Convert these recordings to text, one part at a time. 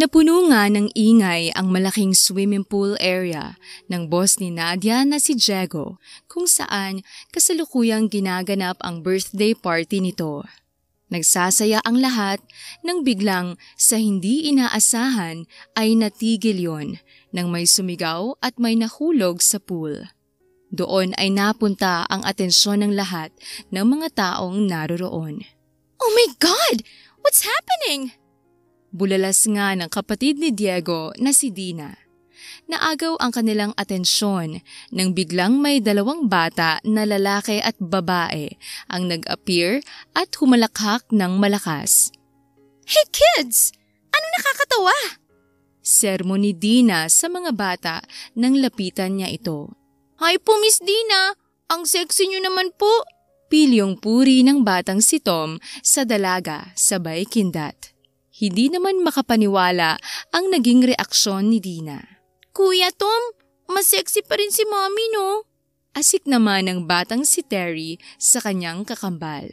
Napuno nga ng ingay ang malaking swimming pool area ng boss ni Nadia na si Diego, kung saan kasalukuyang ginaganap ang birthday party nito. Nagsasaya ang lahat nang biglang sa hindi inaasahan ay natigil yon nang may sumigaw at may nahulog sa pool. Doon ay napunta ang atensyon ng lahat ng mga taong naroroon. Oh my God! What's happening? Bulalas nga ng kapatid ni Diego na si Dina. Naagaw ang kanilang atensyon nang biglang may dalawang bata na lalaki at babae ang nag-appear at humalakhak ng malakas. Hey kids! Ano nakakatawa? Sermo ni Dina sa mga bata nang lapitan niya ito. Hi po Miss Dina! Ang sexy niyo naman po! Pilyong puri ng batang si Tom sa dalaga sabay kindat. Hindi naman makapaniwala ang naging reaksyon ni Dina. Kuya Tom, mas sexy pa rin si Mommy, no? Asik naman ng batang si Terry sa kanyang kakambal.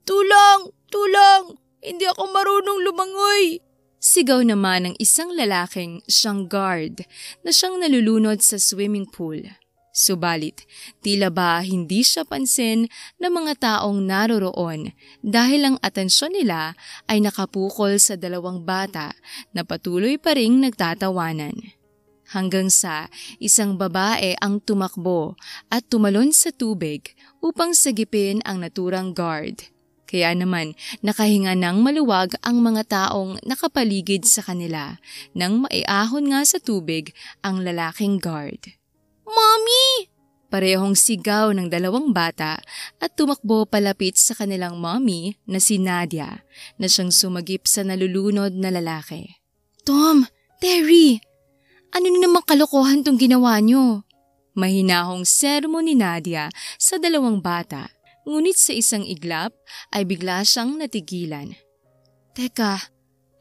Tulong! Tulong! Hindi ako marunong lumangoy! Sigaw naman ng isang lalaking siyang guard na siyang nalulunod sa swimming pool. Subalit, tila ba hindi siya pansin ng mga taong naroroon dahil ang atensyon nila ay nakapukol sa dalawang bata na patuloy pa ring nagtatawanan. Hanggang sa isang babae ang tumakbo at tumalon sa tubig upang sagipin ang naturang guard. Kaya naman nakahinga ng maluwag ang mga taong nakapaligid sa kanila nang maiahon nga sa tubig ang lalaking guard. Mommy! Parehong sigaw ng dalawang bata at tumakbo palapit sa kanilang mommy na si Nadia na siyang sumagip sa nalulunod na lalaki. Tom! Terry! Ano na namang kalokohan tong ginawa niyo? Mahinahong sermo ni Nadia sa dalawang bata, ngunit sa isang iglap ay bigla siyang natigilan. Teka,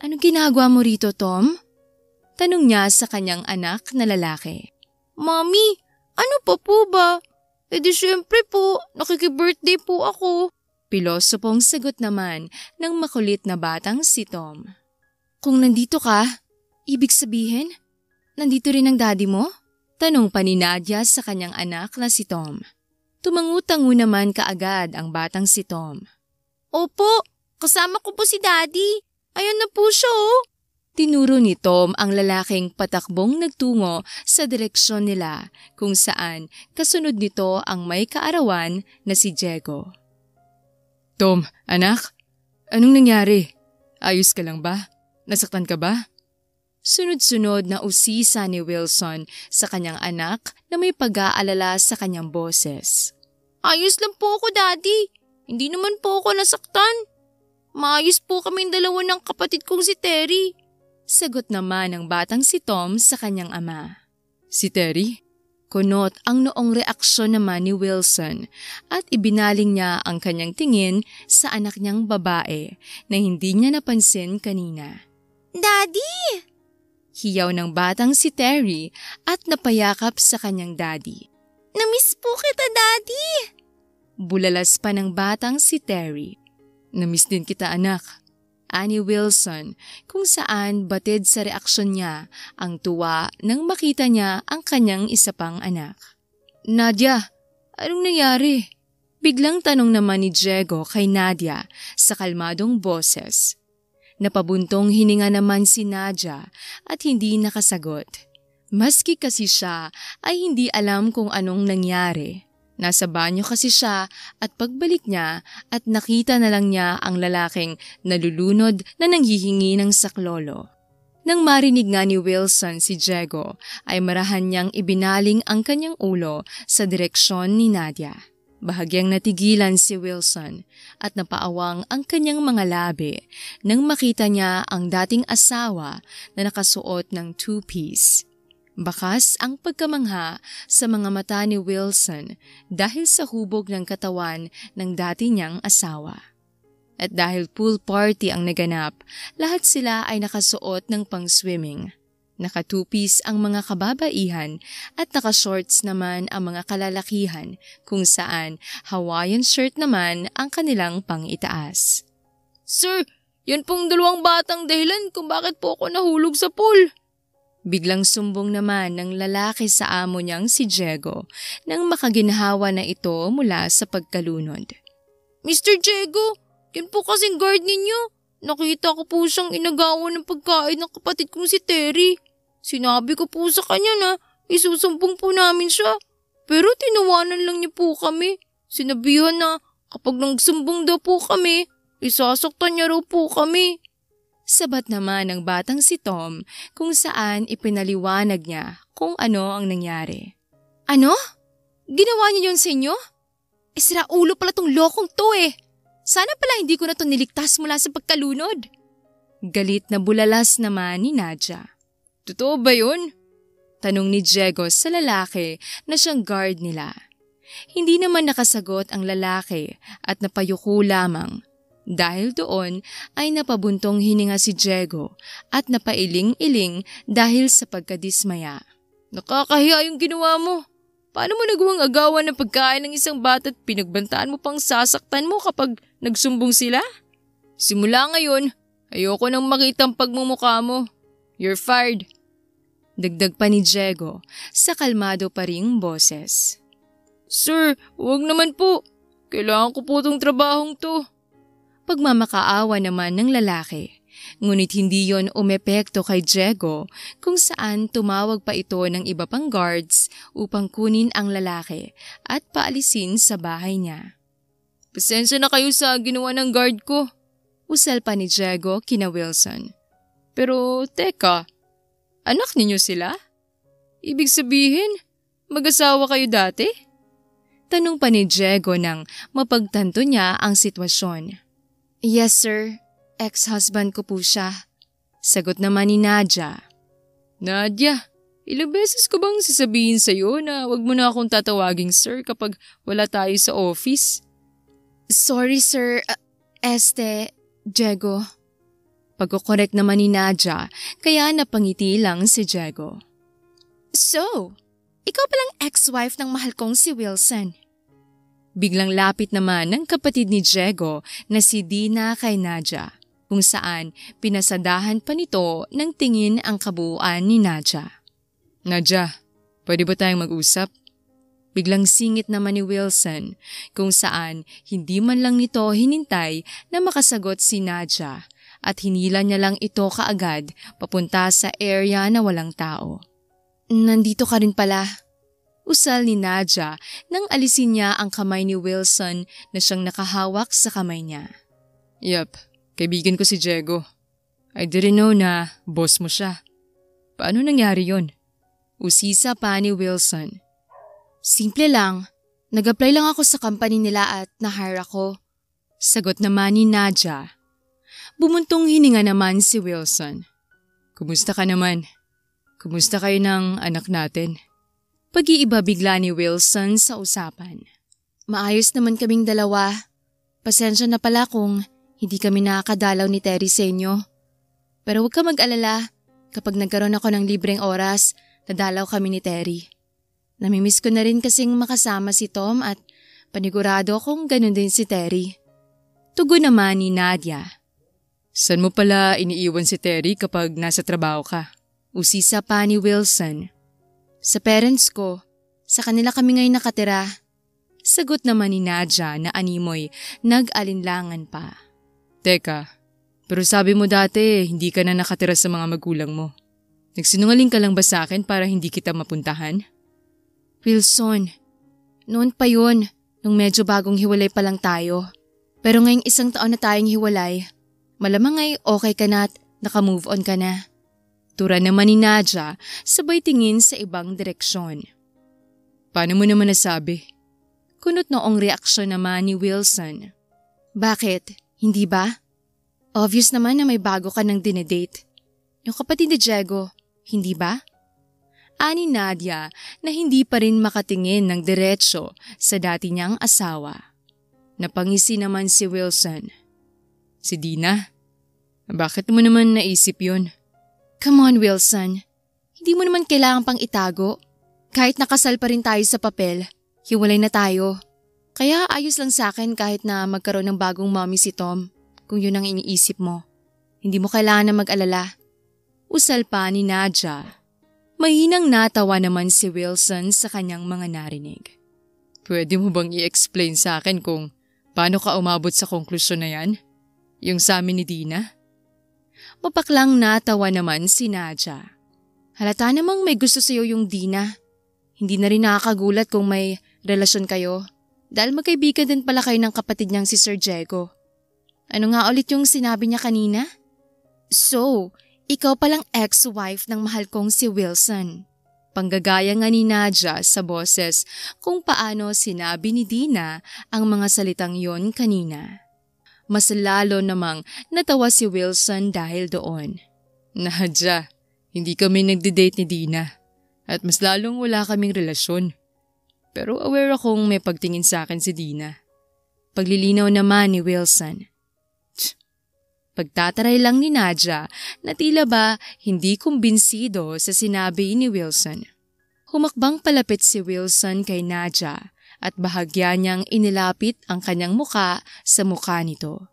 ano ginagawa mo rito, Tom? Tanong niya sa kanyang anak na lalaki. Mommy, ano pa po ba? Eh di syempre po, nakiki-birthday po ako. Pilosopong sagot naman ng makulit na batang si Tom. Kung nandito ka, ibig sabihin, nandito rin ang daddy mo? Tanong pa ni Nadia sa kanyang anak na si Tom. Tumangutango naman kaagad ang batang si Tom. Opo, kasama ko po si daddy. Ayun na po siya oh. Tinuro ni Tom ang lalaking patakbong nagtungo sa direksyon nila kung saan kasunod nito ang may kaarawan na si Diego. Tom, anak, anong nangyari? Ayos ka lang ba? Nasaktan ka ba? Sunod-sunod na usisa ni Wilson sa kanyang anak na may pag-aalala sa kanyang boses. Ayos lang po ako, daddy. Hindi naman po ako nasaktan. Maayos po kaming dalawa ng kapatid kong si Terry. Sagot naman ng batang si Tom sa kanyang ama. Si Terry? Kunot ang noong reaksyon naman ni Wilson at ibinaling niya ang kanyang tingin sa anak niyang babae na hindi niya napansin kanina. Daddy! Hiyaw ng batang si Terry at napayakap sa kanyang daddy. Namiss po kita, daddy! Bulalas pa ng batang si Terry. Namiss din kita, anak. Ani Wilson, kung saan batid sa reaksyon niya ang tuwa nang makita niya ang kanyang isa pang anak. Nadia, anong nangyari? Biglang tanong naman ni Diego kay Nadia sa kalmadong boses. Napabuntong hininga naman si Nadia at hindi nakasagot. Maski kasi siya ay hindi alam kung anong nangyari. Nasa banyo kasi siya at pagbalik niya at nakita na lang niya ang lalaking nalulunod na nanghihingi ng saklolo. Nang marinig nga ni Wilson si Diego ay marahan niyang ibinaling ang kanyang ulo sa direksyon ni Nadia. Bahagyang natigilan si Wilson at napaawang ang kanyang mga labi nang makita niya ang dating asawa na nakasuot ng two-piece. Bakas ang pagkamangha sa mga mata ni Wilson dahil sa hubog ng katawan ng dati niyang asawa. At dahil pool party ang naganap, lahat sila ay nakasuot ng pang-swimming. Nakatupis ang mga kababaihan at nakashorts naman ang mga kalalakihan kung saan Hawaiian shirt naman ang kanilang pang-itaas. Sir, Yan pong dalawang batang dahilan kung bakit po ako nahulog sa pool. Biglang sumbong naman ng lalaki sa amo niyang si Diego nang makaginhawa na ito mula sa pagkalunod. Mr. Diego, yan po kasing guard ninyo. Nakita ko po siyang inagawan ng pagkain ng kapatid kong si Terry. Sinabi ko po sa kanya na isusumbong po namin siya. Pero tinawanan lang niya po kami. Sinabihan na kapag nagsumbong daw po kami, isasaktan niya raw po kami. Sabat naman ng batang si Tom kung saan ipinaliwanag niya kung ano ang nangyari. Ano? Ginawa niya yun sa inyo? Sira ulo pala tong lokong to eh. Sana pala hindi ko na to niligtas mula sa pagkalunod. Galit na bulalas naman ni Nadia. Totoo ba yun? Tanong ni Diego sa lalaki na siyang guard nila. Hindi naman nakasagot ang lalaki at napayuko lamang. Dahil doon ay napabuntong hininga si Diego at napailing-iling dahil sa pagkadismaya. Nakakahiya yung ginawa mo. Paano mo nagawang agawan ng pagkain ng isang bata at pinagbantaan mo pang sasaktan mo kapag nagsumbong sila? Simula ngayon, ayoko nang makita ang pagmumukha mo. You're fired. Dagdag pa ni Diego sa kalmado pa ring boses. Sir, huwag naman po. Kailangan ko po tong trabahong to. Pagmamakaawa naman ng lalaki, ngunit hindi yon umepekto kay Diego kung saan tumawag pa ito ng iba pang guards upang kunin ang lalaki at paalisin sa bahay niya. Pasensya na kayo sa ginawa ng guard ko. Usal pa ni Diego kina Wilson. Pero teka, anak ninyo sila? Ibig sabihin, mag-asawa kayo dati? Tanong pa ni Diego nang mapagtanto niya ang sitwasyon. Yes sir, ex-husband ko po siya. Sagot naman ni Nadia. Nadia, ilang beses ko bang sasabihin sa'yo na wag mo na akong tatawaging sir kapag wala tayo sa office? Sorry sir, Diego. Pagkukorek naman ni Nadia, kaya napangiti lang si Diego. So, ikaw palang ex-wife ng mahal kong si Wilson. Biglang lapit naman ng kapatid ni Diego na si Dina kay Nadia, kung saan pinasadahan pa nito ng tingin ang kabuuan ni Nadia. Nadia, pwede ba tayong mag-usap? Biglang singit naman ni Wilson, kung saan hindi man lang nito hinintay na makasagot si Nadia at hinila niya lang ito kaagad papunta sa area na walang tao. Nandito ka rin pala. Usal ni Nadia nang alisin niya ang kamay ni Wilson na siyang nakahawak sa kamay niya. Yup, kaibigan ko si Diego. I didn't know na boss mo siya. Paano nangyari yon? Usisa pa ni Wilson. Simple lang, nag-apply lang ako sa company nila at na-hire ako. Sagot naman ni Nadia. Bumuntong hininga naman si Wilson. Kumusta ka naman? Kumusta kayo ng anak natin? Pag-iiba bigla ni Wilson sa usapan. Maayos naman kaming dalawa. Pasensya na pala kung hindi kami nakakadalaw ni Terry sa inyo. Pero huwag ka mag-alala, kapag nagkaroon ako ng libreng oras, dadalaw kami ni Terry. Namimiss ko na rin kasing makasama si Tom at panigurado kung ganun din si Terry. Tugon naman ni Nadia. Saan mo pala iniiwan si Terry kapag nasa trabaho ka? Usisa pa ni Wilson. Sa parents ko, sa kanila kami ngayon nakatira. Sagot naman ni Nadia na animoy nag-alinlangan pa. Teka, pero sabi mo dati hindi ka na nakatira sa mga magulang mo. Nagsinungaling ka lang ba sa akin para hindi kita mapuntahan? Wilson, noon pa yun, nung medyo bagong hiwalay pa lang tayo. Pero ngayong 1 taon na tayong hiwalay, malamang ay okay ka na at naka-move on ka na. Tura naman ni Nadia, sabay tingin sa ibang direksyon. Paano mo naman nasabi? Kunot noong reaksyon naman ni Wilson. Bakit? Hindi ba? Obvious naman na may bago ka nang dinedate. Yung kapatid ni Diego, hindi ba? Ani Nadia na hindi pa rin makatingin ng diretsyo sa dati niyang asawa. Napangisi naman si Wilson. Si Dina? Bakit mo naman naisip yun? Come on, Wilson. Hindi mo naman kailangan pang itago. Kahit nakasal pa rin tayo sa papel, hiwalay na tayo. Kaya ayos lang sa akin kahit na magkaroon ng bagong mommy si Tom, kung yun ang iniisip mo. Hindi mo kailangan na mag-alala. Usal pa ni Nadia. Mahinang natawa naman si Wilson sa kanyang mga narinig. Pwede mo bang i-explain sa akin kung paano ka umabot sa konklusyon na yan? Yung sa amin ni Dina? Mapaklang natawa naman si Nadia. Halata namang may gusto sa'yo yung Dina. Hindi na rin nakakagulat kung may relasyon kayo dahil magkaibigan din pala kayo ng kapatid niyang si Sir Diego. Ano nga ulit yung sinabi niya kanina? So, ikaw palang ex-wife ng mahal kong si Wilson. Panggagaya nga ni Nadia sa boses kung paano sinabi ni Dina ang mga salitang yon kanina. Mas lalo namang natawa si Wilson dahil doon. Nadia, hindi kami nagde-date ni Dina at mas lalong wala kaming relasyon. Pero aware akong may pagtingin sa akin si Dina. Paglilinaw naman ni Wilson. Pagtataray lang ni Nadia na tila ba hindi kumbinsido sa sinabi ni Wilson. Humakbang palapit si Wilson kay Nadia at bahagya niyang inilapit ang kanyang muka sa muka nito.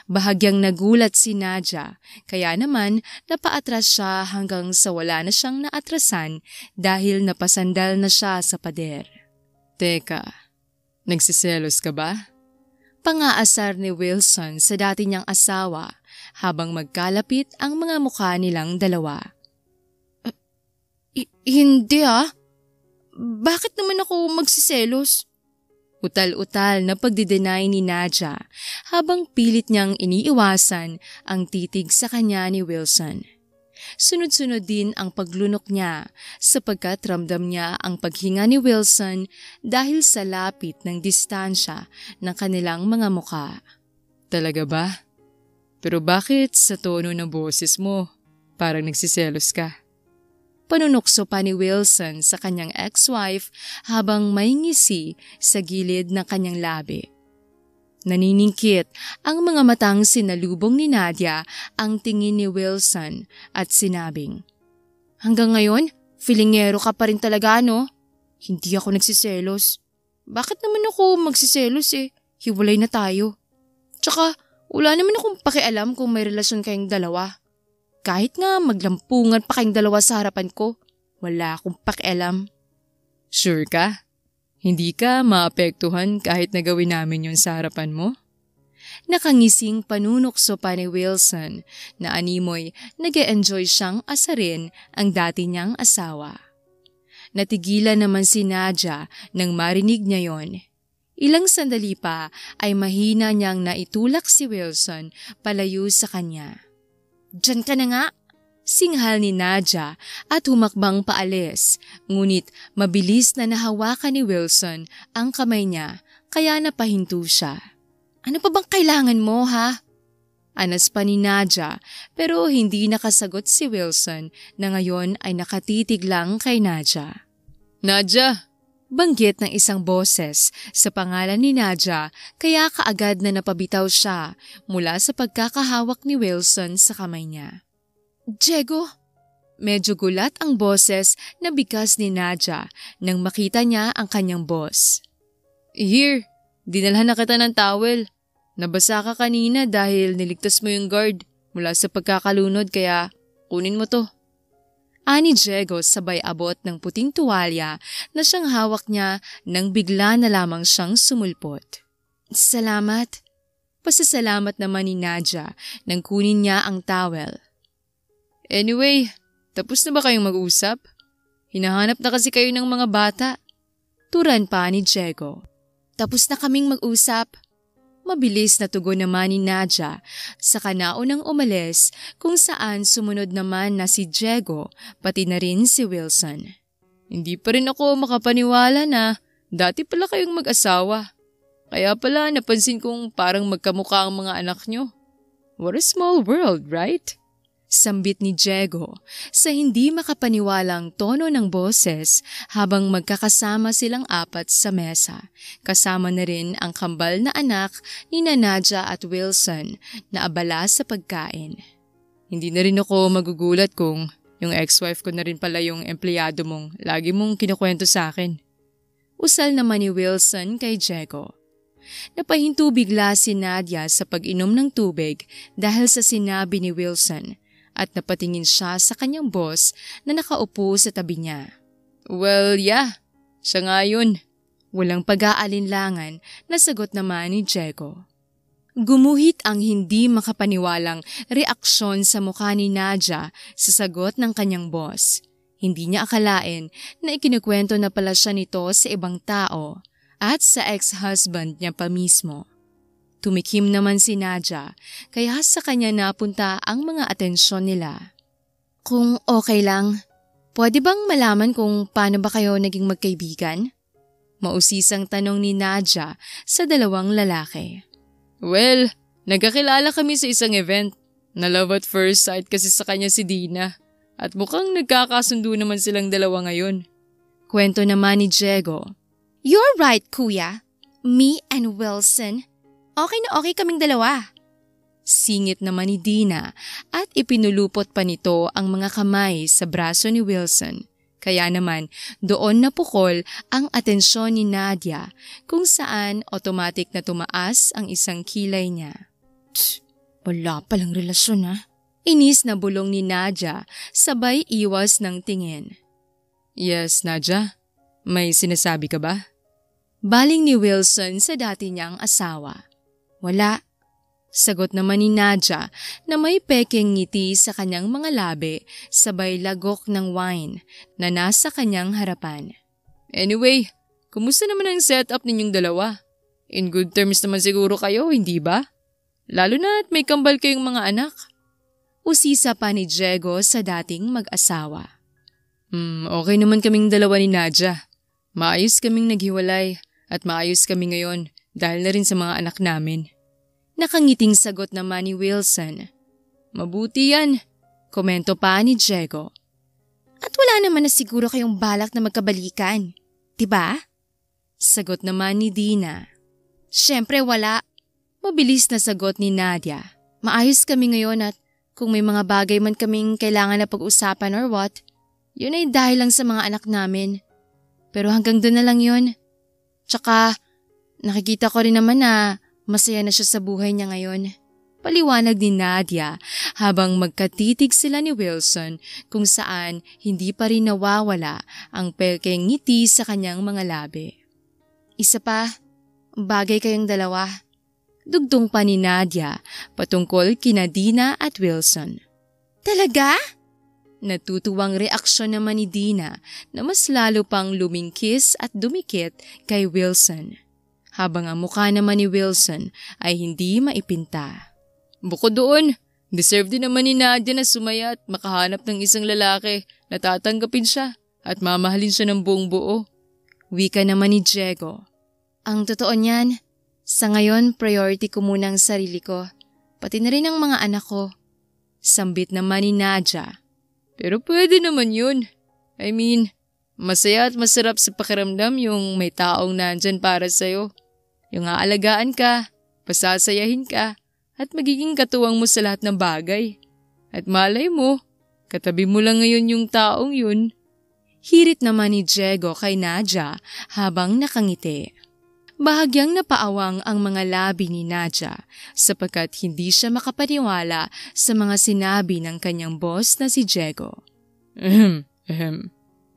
Bahagyang nagulat si Nadia kaya naman napaatras siya hanggang sa wala na siyang naatrasan dahil napasandal na siya sa pader. Teka, nagsiselos ka ba? Pangaasar ni Wilson sa dati niyang asawa habang magkalapit ang mga mukha nilang dalawa. Hindi Bakit naman ako magsiselos? Utal-utal na pagdidenay ni Nadia habang pilit niyang iniiwasan ang titig sa kanya ni Wilson. Sunod-sunod din ang paglunok niya sapagkat ramdam niya ang paghinga ni Wilson dahil sa lapit ng distansya ng kanilang mga muka. Talaga ba? Pero bakit sa tono ng boses mo parang nagsiselos ka? Panunukso pa ni Wilson sa kanyang ex-wife habang may ngisi sa gilid ng kanyang labi. Naniningkit ang mga matang sinalubong ni Nadia ang tingin ni Wilson at sinabing, "Hanggang ngayon, filingero ka pa rin talaga, no? Hindi ako nagsiselos. Bakit naman ako magsiselos Hiwalay na tayo. Tsaka, wala naman akong pakialam kung may relasyon kayong dalawa. Kahit nga maglampungan pa kayong dalawa sa harapan ko, wala akong pakialam." Sure ka? Hindi ka maapektuhan kahit nagawin namin yun sa harapan mo? Nakangising panunukso pa ni Wilson na animoy nag-e-enjoy siyang asarin ang dati niyang asawa. Natigilan naman si Nadia nang marinig niya yon. Ilang sandali pa ay mahina niyang naitulak si Wilson palayo sa kanya. "Diyan ka na nga!" Singhal ni Nadia at humakbang paalis, ngunit mabilis na nahawakan ni Wilson ang kamay niya kaya napahinto siya. "Ano pa bang kailangan mo, ha?" Anas pa ni Nadia pero hindi nakasagot si Wilson na ngayon ay nakatitig lang kay Nadia. "Nadia!" Banggit ng isang boses sa pangalan ni Nadia kaya kaagad na napabitaw siya mula sa pagkakahawak ni Wilson sa kamay niya. "Diego?" Medyo gulat ang boses na bigkas ni Nadia nang makita niya ang kanyang boss. "Here, dinalhan na kita ng towel. Nabasa ka kanina dahil niligtas mo yung guard mula sa pagkakalunod kaya kunin mo to." Ani Diego sabay abot ng puting tuwalya na siyang hawak niya nang bigla na lamang siyang sumulpot. "Salamat." Pasasalamat naman ni Nadia nang kunin niya ang towel. "Anyway, tapos na ba kayong mag-usap? Hinahanap na kasi kayo ng mga bata." Turan pa ni Diego. "Tapos na kaming mag-usap." Mabilis na tugon naman ni Nadia sa kanaunang umalis kung saan sumunod naman na si Diego pati na rin si Wilson. "Hindi pa rin ako makapaniwala na dati pala kayong mag-asawa. Kaya pala napansin kong parang magkamukha ang mga anak nyo. What a small world, right?" Sambit ni Diego sa hindi makapaniwalang tono ng boses habang magkakasama silang apat sa mesa. Kasama na rin ang kambal na anak ni Nadia at Wilson na abala sa pagkain. "Hindi na rin ako magugulat kung yung ex-wife ko na rin pala yung empleyado mong lagi mong kinukwento sa akin." Usal naman ni Wilson kay Diego. Napahinto bigla si Nadia sa pag-inom ng tubig dahil sa sinabi ni Wilson at napatingin siya sa kanyang boss na nakaupo sa tabi niya. Well, yeah. Siya nga yun. Walang pag-aalinlangan na sagot naman ni Diego. Gumuhit ang hindi makapaniwalang reaksyon sa mukha ni Nadia sa sagot ng kanyang boss. Hindi niya akalain na ikinukwento na pala siya nito sa ibang tao at sa ex-husband niya pa mismo. Tumikim naman si Nadia kaya sa kanya napunta ang mga atensyon nila. Kung okay lang, pwede bang malaman kung paano ba kayo naging magkaibigan? Mausisang tanong ni Nadia sa dalawang lalaki. Well, nagkakilala kami sa isang event. Na love at first sight kasi sa kanya si Dina. At mukhang nagkakasundo naman silang dalawa ngayon. Kwento naman ni Diego. You're right, kuya. Me and Wilson. Okay na okay kaming dalawa. Singit naman ni Dina at ipinulupot pa nito ang mga kamay sa braso ni Wilson. Kaya naman doon napukol ang atensyon ni Nadia kung saan automatic na tumaas ang isang kilay niya. Wala palang relasyon ha? Inis na bulong ni Nadia sabay iwas ng tingin. Yes, Nadia. May sinasabi ka ba? Baling ni Wilson sa dati niyang asawa. Wala. Sagot naman ni Nadia na may pekeng ngiti sa kanyang mga labi sabay lagok ng wine na nasa kanyang harapan. Anyway, kumusta naman ang setup ninyong dalawa? In good terms naman siguro kayo, hindi ba? Lalo na't may kambal kayong mga anak. Usisa pa ni Diego sa dating mag-asawa. Okay naman kaming dalawa ni Nadia. Maayos kaming naghiwalay at maayos kami ngayon dahil na rin sa mga anak namin. Nakangiting sagot naman ni Wilson. Mabuti yan, komento pa ni Diego. At wala naman na siguro kayong balak na magkabalikan, diba? Sagot naman ni Dina. Siyempre wala. Mabilis na sagot ni Nadia. Maayos kami ngayon at kung may mga bagay man kaming kailangan na pag-usapan or what, yun ay dahil lang sa mga anak namin. Pero hanggang doon na lang yun. Tsaka, nakikita ko rin naman na masaya na siya sa buhay niya ngayon. Paliwanag ni Nadia habang magkatitig sila ni Wilson kung saan hindi pa rin nawawala ang pekeng ngiti sa kanyang mga labi. Isa pa, bagay kayong dalawa. Dugtong pa ni Nadia patungkol kina Dina at Wilson. Talaga? Natutuwang reaksyon naman ni Dina na mas lalo pang lumingkis at dumikit kay Wilson. Habang ang mukha naman ni Wilson ay hindi maipinta. Bukod doon, deserve din naman ni Nadia na sumaya at makahanap ng isang lalaki na tatanggapin siya at mamahalin siya ng buong buo. Wika naman ni Diego. Ang totoo niyan, sa ngayon priority ko muna ang sarili ko, pati na rin ang mga anak ko. Sambit naman ni Nadia. Pero pwede naman yun. I mean, masaya at masarap sa pakiramdam yung may taong nandyan para sa'yo. Yung aalagaan ka, pasasayahin ka, at magiging katuwang mo sa lahat ng bagay. At malay mo, katabi mo lang ngayon yung taong yun. Hirit naman ni Diego kay Nadia habang nakangiti. Bahagyang napaawang ang mga labi ni Nadia sapagkat hindi siya makapaniwala sa mga sinabi ng kanyang boss na si Diego.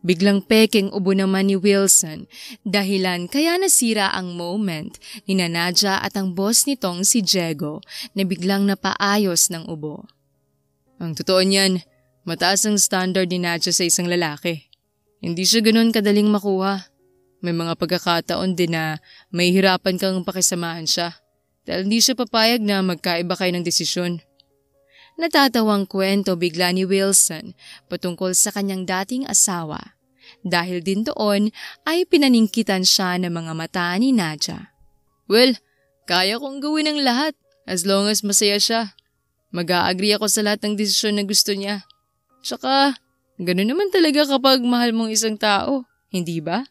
Biglang pekeng ubo naman ni Wilson, dahilan kaya nasira ang moment ni Nadia at ang boss nitong si Diego na biglang napaayos ng ubo. Ang totoo niyan, mataas ang standard ni Nadia sa isang lalaki. Hindi siya ganoon kadaling makuha. May mga pagkakataon din na may hirapan kang pakisamahan siya dahil hindi siya papayag na magkaiba kayo ng desisyon. Natatawang kwento bigla ni Wilson patungkol sa kanyang dating asawa. Dahil din doon ay pinaningkitan siya ng mga mata ni Nadia. Well, kaya kong gawin ang lahat as long as masaya siya. Mag-a-agree ako sa lahat ng desisyon na gusto niya. Tsaka, gano'n naman talaga kapag mahal mong isang tao, hindi ba?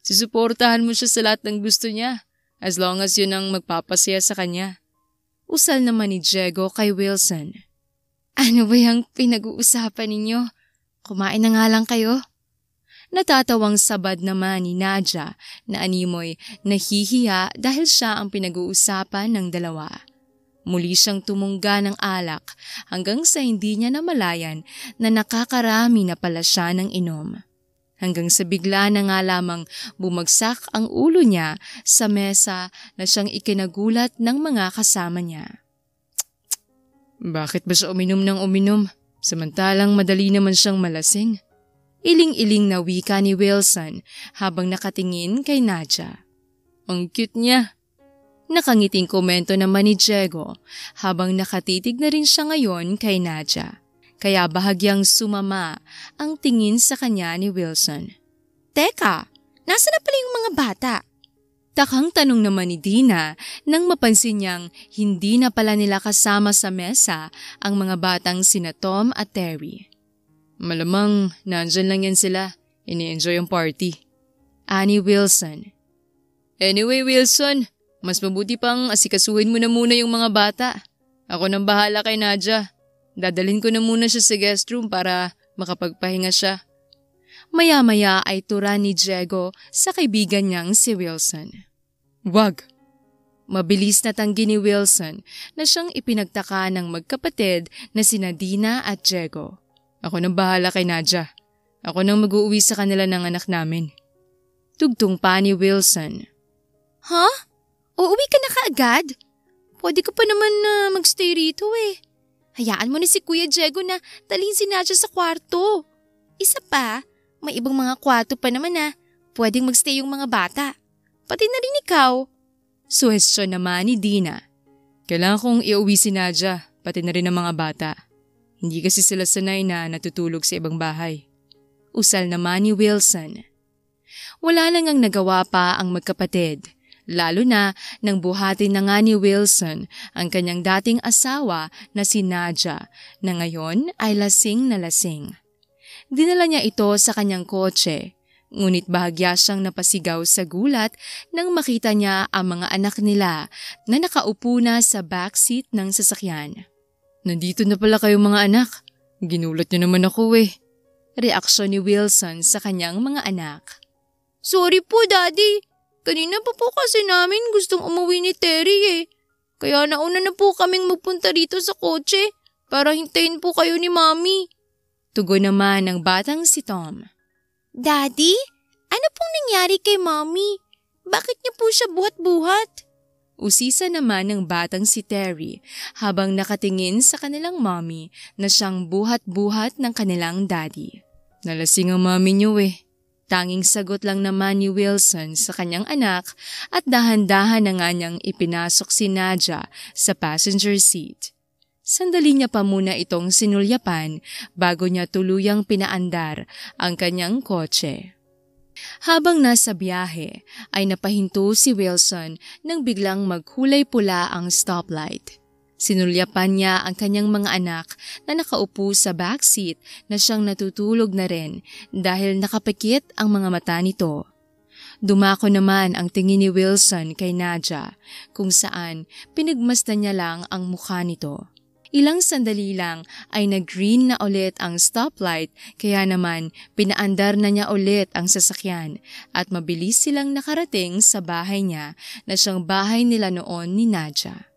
Susuportahan mo siya sa lahat ng gusto niya as long as yun ang magpapasaya sa kanya. Usal naman ni Diego kay Wilson. Ano ba yung pinag-uusapan ninyo? Kumain na nga lang kayo? Natatawang sabad naman ni Nadia na animoy nahihiya dahil siya ang pinag-uusapan ng dalawa. Muli siyang tumungga ng alak hanggang sa hindi niya namalayan na nakakarami na pala siya ng inom. Hanggang sa bigla na nga lamang bumagsak ang ulo niya sa mesa na siyang ikinagulat ng mga kasama niya. Bakit ba siya uminom ng uminom? Samantalang madali naman siyang malasing. Iling-iling na wika ni Wilson habang nakatingin kay Nadia. Ang cute niya. Nakangiting komento naman ni Diego habang nakatitig na rin siya ngayon kay Nadia. Kaya bahagyang sumama ang tingin sa kanya ni Wilson. Teka, nasa na pala yung mga bata? Takang tanong naman ni Dina nang mapansin niyang hindi na pala nila kasama sa mesa ang mga batang sina Tom at Terry. Malamang nandyan lang yan sila. Ini-enjoy ang party. Ani Wilson. Anyway Wilson, mas mabuti pang asikasuhin mo na muna yung mga bata. Ako nang bahala kay Nadia. Dadalhin ko na muna siya sa guest room para makapagpahinga siya. Maya-maya ay tura ni Diego sa kaibigan niyang si Wilson. Wag! Mabilis na tanggi ni Wilson na siyang ipinagtaka ng magkapatid na sina Dina at Diego. Ako nang bahala kay Nadia. Ako nang mag-uuwi sa kanila ng anak namin. Tugtong pa ni Wilson. Ha? Uuwi ka na kaagad? Pwede ka pa naman na magstay rito eh. Hayaan mo na si Kuya Diego na dalhin si Nadia sa kwarto. Isa pa, may ibang mga kwarto pa naman na pwedeng magstay yung mga bata. Pati na rin ikaw. Suhestyon naman ni Dina. Kailangan kong iuwi si Nadia, pati na rin ang mga bata. Hindi kasi sila sanay na natutulog sa ibang bahay. Usal naman ni Wilson. Wala lang ang nagawa pa ang magkapatid, lalo na nang buhatin na nga ni Wilson ang kanyang dating asawa na si Nadia na ngayon ay lasing na lasing. Dinala niya ito sa kanyang kotse, ngunit bahagya siyang napasigaw sa gulat nang makita niya ang mga anak nila na nakaupo na sa backseat ng sasakyan. Nandito na pala kayong mga anak. Ginulat niyo naman ako eh. Reaksyon ni Wilson sa kanyang mga anak. Sorry po, Daddy. Kanina pa po kasi namin gustong umuwi ni Terry eh. Kaya nauna na po kaming magpunta rito sa kotse para hintayin po kayo ni Mommy. Tugon naman ng batang si Tom. Daddy, ano pong nangyari kay Mommy? Bakit niyo po siya buhat-buhat? Usisa naman ng batang si Terry habang nakatingin sa kanilang mommy na siyang buhat-buhat ng kanilang daddy. Nalasing ang mommy niyo eh. Tanging sagot lang naman ni Wilson sa kanyang anak at dahan-dahan na nga niyang ipinasok si Nadia sa passenger seat. Sandali niya pa muna itong sinulyapan bago niya tuluyang pinaandar ang kanyang kotse. Habang nasa biyahe ay napahinto si Wilson nang biglang maghulay pula ang stoplight. Sinulyapan niya ang kanyang mga anak na nakaupo sa backseat na siyang natutulog na rin dahil nakapikit ang mga mata nito. Dumako naman ang tingin ni Wilson kay Nadia kung saan pinagmasdan niya lang ang mukha nito. Ilang sandali lang ay nag-green na ulit ang stoplight kaya naman pinaandar na niya ulit ang sasakyan at mabilis silang nakarating sa bahay niya na siyang bahay nila noon ni Nadia.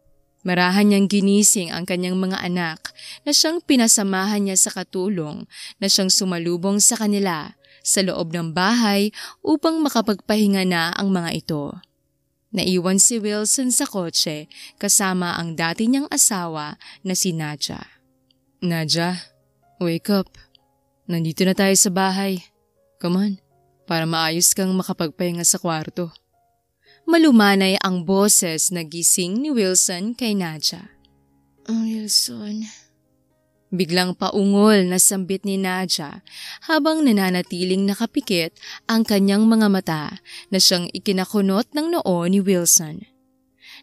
Marahan niyang ginising ang kanyang mga anak na siyang pinasamahan niya sa katulong na siyang sumalubong sa kanila sa loob ng bahay upang makapagpahinga na ang mga ito. Naiwan si Wilson sa kotse kasama ang dati niyang asawa na si Nadia. Nadia, wake up. Nandito na tayo sa bahay. Come on, para maayos kang makapagpahinga sa kwarto. Malumanay ang boses na gising ni Wilson kay Nadia. Wilson... Biglang paungol na sambit ni Nadia habang nananatiling nakapikit ang kanyang mga mata na siyang ikinakunot ng noo ni Wilson.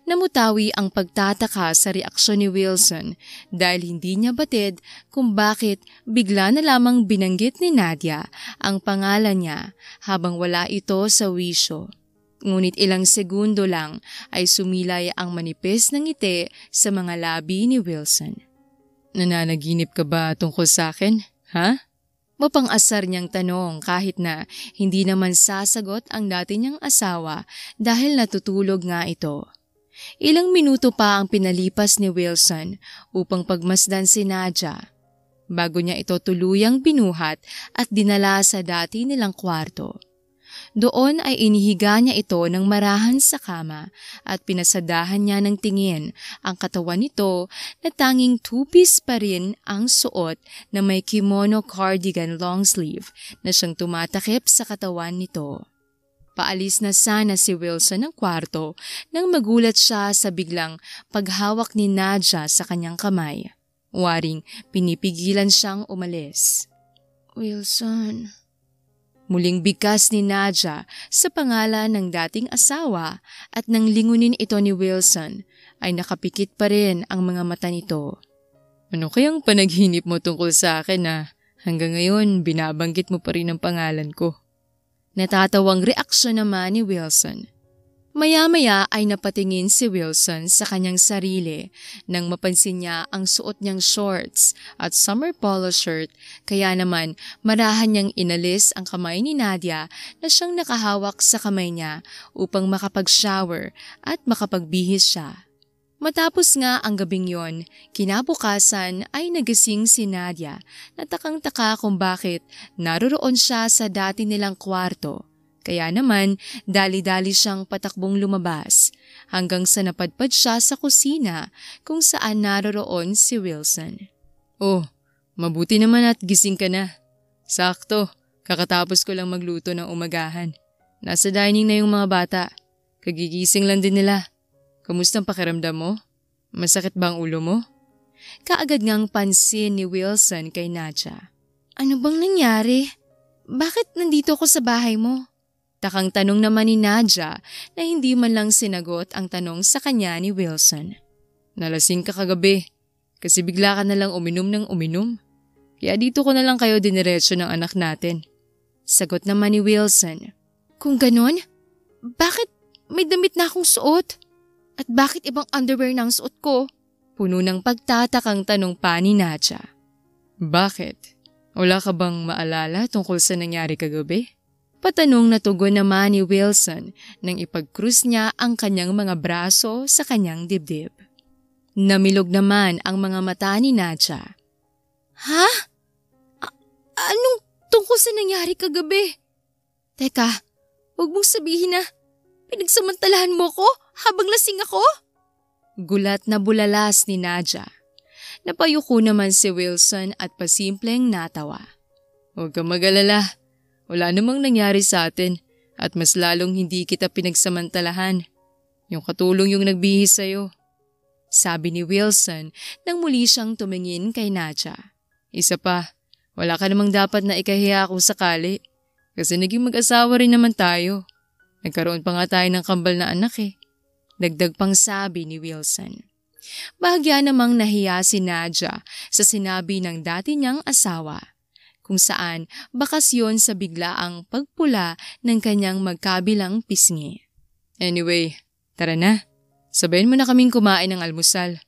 Namutawi ang pagtataka sa reaksyon ni Wilson dahil hindi niya batid kung bakit bigla na lamang binanggit ni Nadia ang pangalan niya habang wala ito sa wisyo. Ngunit ilang segundo lang ay sumilay ang manipis ng ngiti sa mga labi ni Wilson. Nananaginip ka ba tungkol sa akin, ha? Mapang-asar niyang tanong kahit na hindi naman sasagot ang dati niyang asawa dahil natutulog nga ito. Ilang minuto pa ang pinalipas ni Wilson upang pagmasdan si Nadia bago niya ito tuluyang binuhat at dinala sa dati nilang kwarto. Doon ay inihiga niya ito ng marahan sa kama at pinasadahan niya ng tingin ang katawan nito na tanging two-piece pa rin ang suot na may kimono cardigan long sleeve na siyang tumatakip sa katawan nito. Paalis na sana si Wilson ng kwarto nang magulat siya sa biglang paghawak ni Nadia sa kanyang kamay. Waring pinipigilan siyang umalis. Wilson. Muling bigkas ni Nadia sa pangalan ng dating asawa at nang lingunin ito ni Wilson ay nakapikit pa rin ang mga mata nito. Ano kayang panaginip mo tungkol sa akin na hanggang ngayon binabanggit mo pa rin ang pangalan ko? Natatawang reaksyon naman ni Wilson. Maya-maya ay napatingin si Wilson sa kanyang sarili nang mapansin niya ang suot niyang shorts at summer polo shirt, kaya naman marahan niyang inalis ang kamay ni Nadia na siyang nakahawak sa kamay niya upang makapag-shower at makapagbihis siya. Matapos nga ang gabing yon, kinabukasan ay nagising si Nadia na takang-taka kung bakit naroroon siya sa dati nilang kwarto. Kaya naman, dali-dali siyang patakbong lumabas hanggang sa napadpad siya sa kusina kung saan naroroon si Wilson. Oh, mabuti naman at gising ka na. Sakto, kakatapos ko lang magluto ng umagahan. Nasa dining na yung mga bata. Kagigising lang din nila. Kamusta ang pakiramdam mo? Masakit ba ang ulo mo? Kaagad ngang pansin ni Wilson kay Nadia. Ano bang nangyari? Bakit nandito ko sa bahay mo? Takang tanong naman ni Nadia na hindi man lang sinagot ang tanong sa kanya ni Wilson. Nalasing ka kagabi kasi bigla ka na lang uminom ng uminom. Kaya dito ko na lang kayo diniretso ng anak natin. Sagot naman ni Wilson. Kung ganon, bakit may damit na akong suot? At bakit ibang underwear na ang suot ko? Puno ng pagtatakang tanong pa ni Nadia. Bakit? Wala ka bang maalala tungkol sa nangyari kagabi? Patanong na tugon naman ni Wilson nang ipag-krus niya ang kanyang mga braso sa kanyang dibdib. Namilog naman ang mga mata ni Nadia. Ha? Anong tungkol sa nangyari kagabi? Teka, huwag mong sabihin na pinagsamantalahan mo ko habang lasing ako? Gulat na bulalas ni Nadia. Napayuko naman si Wilson at pasimpleng natawa. Huwag kang mag-alala. Wala namang nangyari sa atin at mas lalong hindi kita pinagsamantalahan. Yung katulong yung nagbihis sa'yo. Sabi ni Wilson nang muli siyang tumingin kay Nadia. Isa pa, wala ka namang dapat na ikahiya kung sakali kasi naging mag-asawa rin naman tayo. Nagkaroon pa nga tayo ng kambal na anak eh. Dagdag pang sabi ni Wilson. Bahagya namang nahiya si Nadia sa sinabi ng dati niyang asawa, kung saan bakas yon sa biglaang pagpula ng kanyang magkabilang pisngi. Anyway, tara na. Sabayin mo na kaming kumain ng almusal.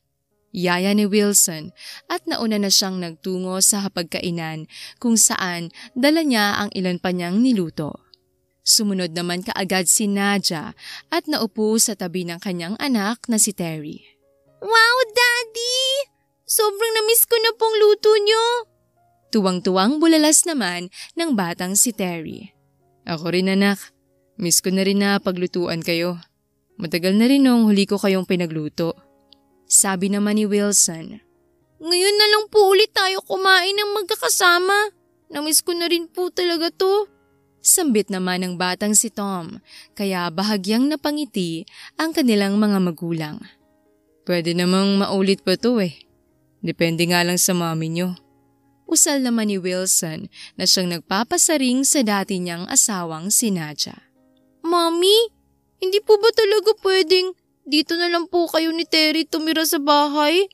Yaya ni Wilson at nauna na siyang nagtungo sa hapagkainan kung saan dala niya ang ilan pa niyang niluto. Sumunod naman kaagad si Nadia at naupo sa tabi ng kanyang anak na si Terry. Wow, Daddy! Sobrang namiss ko na pong luto niyo! Tuwang-tuwang bulalas naman ng batang si Terry. Ako rin anak, miss ko na rin na paglutuan kayo. Matagal na rin nung huli ko kayong pinagluto. Sabi naman ni Wilson. Ngayon na lang po ulit tayo kumain ng magkakasama. Namiss ko na rin po talaga to. Sambit naman ng batang si Tom, kaya bahagyang napangiti ang kanilang mga magulang. Pwede namang maulit pa to eh. Depende nga lang sa mami nyo. Usal naman ni Wilson na siyang nagpapasaring sa dati niyang asawang si Nadia. Mami, hindi po ba talaga pwedeng dito na lang po kayo ni Terry tumira sa bahay?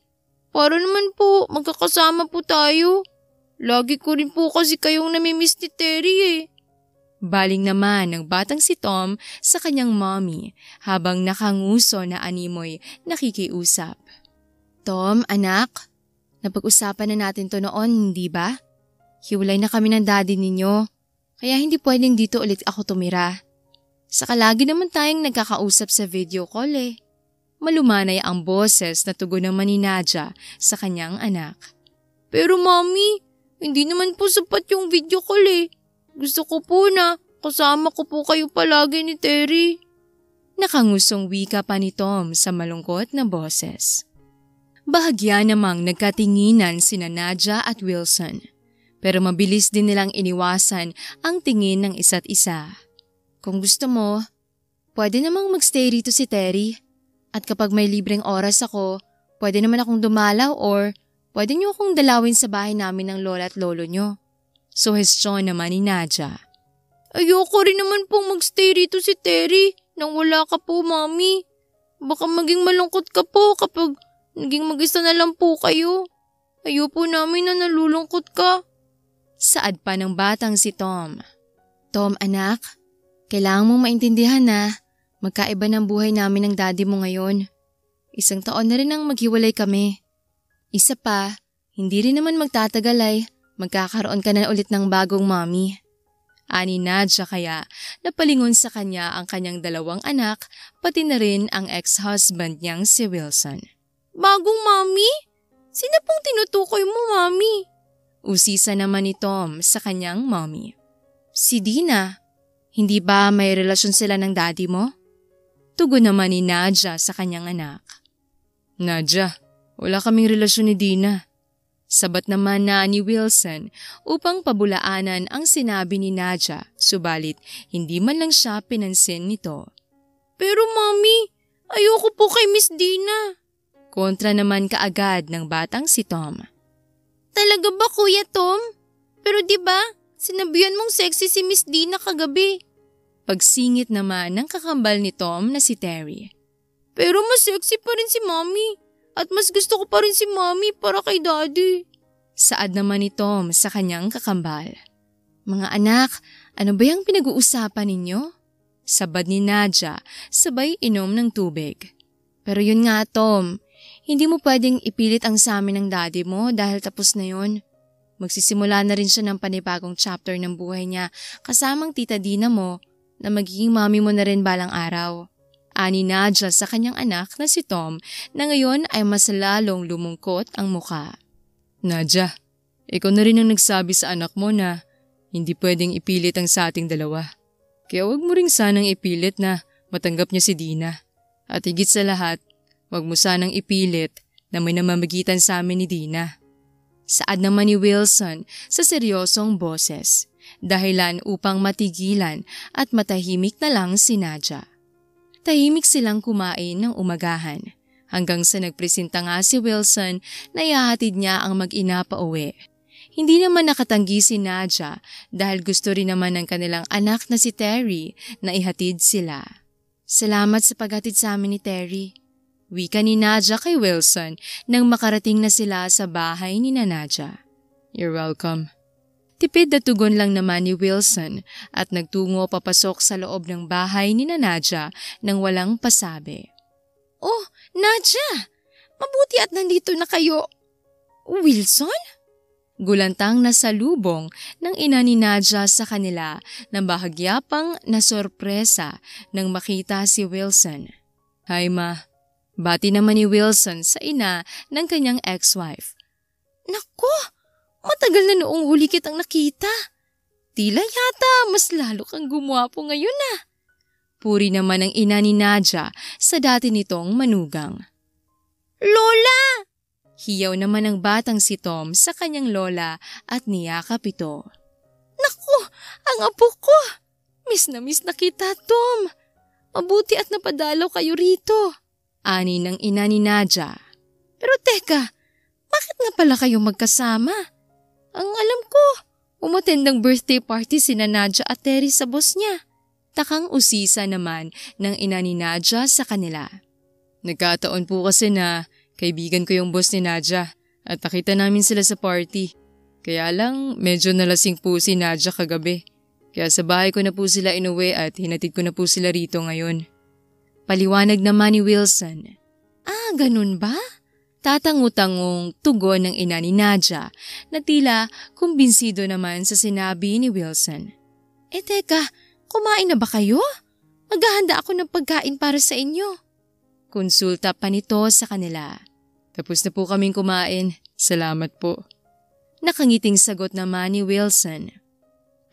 Para naman po magkakasama po tayo. Lagi ko rin po kasi kayong namimiss ni Terry eh. Baling naman ng batang si Tom sa kanyang mommy habang nakanguso na animoy nakikiusap. Tom, anak, napag-usapan na natin to noon, hindi ba? Hiwalay na kami ng daddy ninyo, kaya hindi pwedeng dito ulit ako tumira. Saka lagi naman tayong nagkakausap sa video call eh. Malumanay ang boses na tugon naman ni Nadja sa kanyang anak. Pero Mami, hindi naman po sapat yung video call eh. Gusto ko po na kasama ko po kayo palagi ni Terry. Nakangusong wika pa ni Tom sa malungkot na boses. Bahagya namang nagkatinginan sina Nadja at Wilson. Pero mabilis din nilang iniwasan ang tingin ng isa't isa. Kung gusto mo, pwede namang magstay rito si Terry. At kapag may libreng oras ako, pwede naman akong dumalaw or pwede niyo akong dalawin sa bahay namin ng lola at lolo niyo. Suhestyon naman ni Nadja. Ayoko rin naman pong magstay rito si Terry nang wala ka po, Mami. Baka maging malungkot ka po kapag naging mag-isa na lang po kayo. Ayoko namin na nalulungkot ka. Saad pa ng batang si Tom. Tom, anak, kailangan mong maintindihan na magkaiba ng buhay namin ng daddy mo ngayon. 1 taon na rin ang maghiwalay kami. Isa pa, hindi rin naman magtatagal ay magkakaroon ka na ulit ng bagong mommy. Ani Nadja kaya napalingon sa kanya ang kanyang 2 anak pati na rin ang ex-husband niyang si Wilson. Bagong mommy? Sino pong tinutukoy mo, Mami? Usisa naman ni Tom sa kanyang mommy. Si Dina. Hindi ba may relasyon sila ng daddy mo? Tugon naman ni Nadja sa kanyang anak. Nadja, wala kaming relasyon ni Dina. Sabat naman na ni Wilson upang pabulaanan ang sinabi ni Nadja, subalit hindi man lang siya pinansin nito. Pero Mami, ayoko po kay Miss Dina. Kontra naman kaagad ng batang si Tom. Talaga ba, Kuya Tom? Pero di ba sinabihan mong sexy si Miss Dina kagabi? Pagsingit naman ng kakambal ni Tom na si Terry. Pero mas sexy pa rin si Mami. At mas gusto ko pa rin si Mami para kay Daddy. Saad naman ni Tom sa kanyang kakambal. Mga anak, ano ba yung pinag-uusapan ninyo? Sabad ni Nadja, sabay inom ng tubig. Pero yun nga, Tom, hindi mo pwedeng ipilit ang sa amin ng daddy mo dahil tapos na yun. Magsisimula na rin siya ng panibagong chapter ng buhay niya kasamang tita Dina mo na magiging mami mo na rin balang araw. Ani Nadja sa kanyang anak na si Tom na ngayon ay mas lalong lumungkot ang muka. Nadja, ikaw na rin ang nagsabi sa anak mo na hindi pwedeng ipilit ang sa ating dalawa. Kaya wag mo ring sanang ipilit na matanggap niya si Dina. At higit sa lahat, wag mo sanang ipilit na may namamagitan sa amin ni Dina. Saad naman ni Wilson sa seryosong boses, dahilan upang matigilan at matahimik na lang si Nadja. Tahimik silang kumain ng umagahan hanggang sa nagpresenta nga si Wilson na ihahatid niya ang mag-ina pa uwi. Hindi naman nakatanggi si Nadja dahil gusto rin naman ng kanilang anak na si Terry na ihatid sila. Salamat sa paghatid sa amin ni Terry. Wika ni Nadja kay Wilson nang makarating na sila sa bahay ni Nadja. You're welcome. Tipid na tugon lang naman ni Wilson at nagtungo papasok sa loob ng bahay ni Nadja nang walang pasabi. Oh, Nadja! Mabuti at nandito na kayo. Wilson? Gulantang nasalubong ng ina ni Nadja sa kanila nang bahagya pang nasorpresa nang makita si Wilson. Hi ma. Bati naman ni Wilson sa ina ng kanyang ex-wife. Naku! Matagal na noong huli kitang nakita. Tila yata mas lalo kang gumwapo ngayon na. Puri naman ang ina ni Nadja sa dati nitong manugang. Lola! Hiyaw naman ang batang si Tom sa kanyang lola at niyakap ito. Naku! Ang apo ko! Miss na kita, Tom. Mabuti at napadalaw kayo rito. Ani ng ina ni Nadja. Pero teka, bakit nga pala kayo magkasama? Ang alam ko, umattend ng birthday party sina Nadja at Terry sa boss niya. Takang usisa naman ng ina ni Nadja sa kanila. Nagkataon po kasi na kaibigan ko yung boss ni Nadja at nakita namin sila sa party. Kaya lang medyo nalasing po si Nadja kagabi. Kaya sa bahay ko na po sila inuwi at hinatid ko na po sila rito ngayon. Paliwanag naman ni Wilson. Ah, ganun ba? Tatangu-tangong tugon ng ina ni Nadja na tila kumbinsido naman sa sinabi ni Wilson. Teka, kumain na ba kayo? Maghahanda ako ng pagkain para sa inyo. Konsulta pa nito sa kanila. Tapos na po kaming kumain. Salamat po. Nakangiting sagot naman ni Wilson.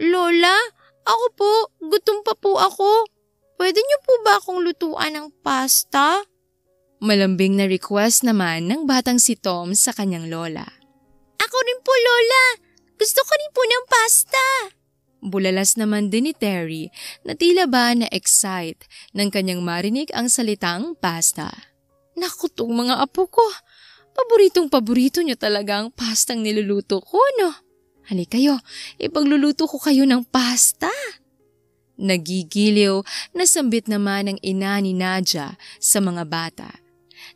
Lola, ako po. Gutom pa po ako. Pwede niyo po ba akong lutuan ng pasta? Malambing na request naman ng batang si Tom sa kanyang lola. Ako rin po, Lola. Gusto ko rin po ng pasta. Bulalas naman din ni Terry na tila ba na-excite nang kanyang marinig ang salitang pasta. Naku, tong mga apo ko. Paboritong-paborito niyo talaga ang pastang niluluto ko, no? Halika kayo, ipagluluto ko kayo ng pasta. Nagigiliw na sambit naman ng ina ni Nadja sa mga bata.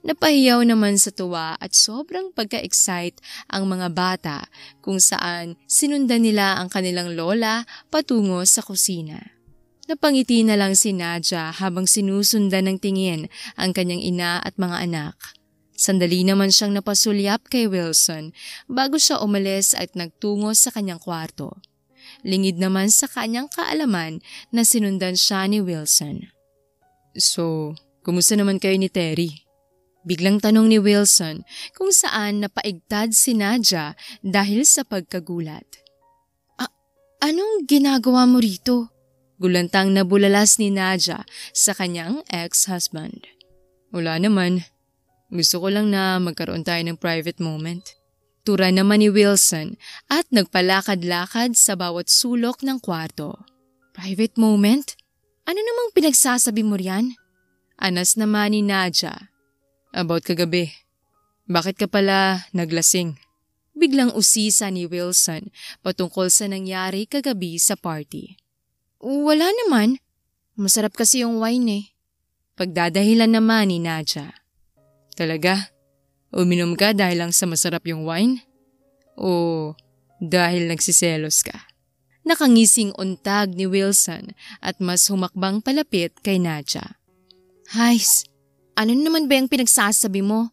Napahiyaw naman sa tuwa at sobrang pagka-excite ang mga bata kung saan sinundan nila ang kanilang lola patungo sa kusina. Napangiti na lang si Nadja habang sinusundan ng tingin ang kanyang ina at mga anak. Sandali naman siyang napasulyap kay Wilson bago siya umalis at nagtungo sa kanyang kwarto. Lingid naman sa kanyang kaalaman na sinundan siya ni Wilson. So, kumusta naman kayo ni Terry? Biglang tanong ni Wilson kung saan napaigtad si Nadja dahil sa pagkagulat. Anong ginagawa mo rito? Gulantang nabulalas ni Nadja sa kanyang ex-husband. Wala naman. Gusto ko lang na magkaroon tayo ng private moment. Tura naman ni Wilson at nagpalakad-lakad sa bawat sulok ng kwarto. Private moment? Ano namang pinagsasabi mo riyan? Anas naman ni Nadja. About kagabi. Bakit ka pala naglasing? Biglang usisa ni Wilson patungkol sa nangyari kagabi sa party. Wala naman. Masarap kasi yung wine eh. Pagdadahilan naman ni Nadja. Talaga? Uminom ka dahil lang sa masarap yung wine? O dahil nagsiselos ka? Nakangising untag ni Wilson at mas humakbang palapit kay Nadja. Hays, ano naman ba yung pinagsasabi mo?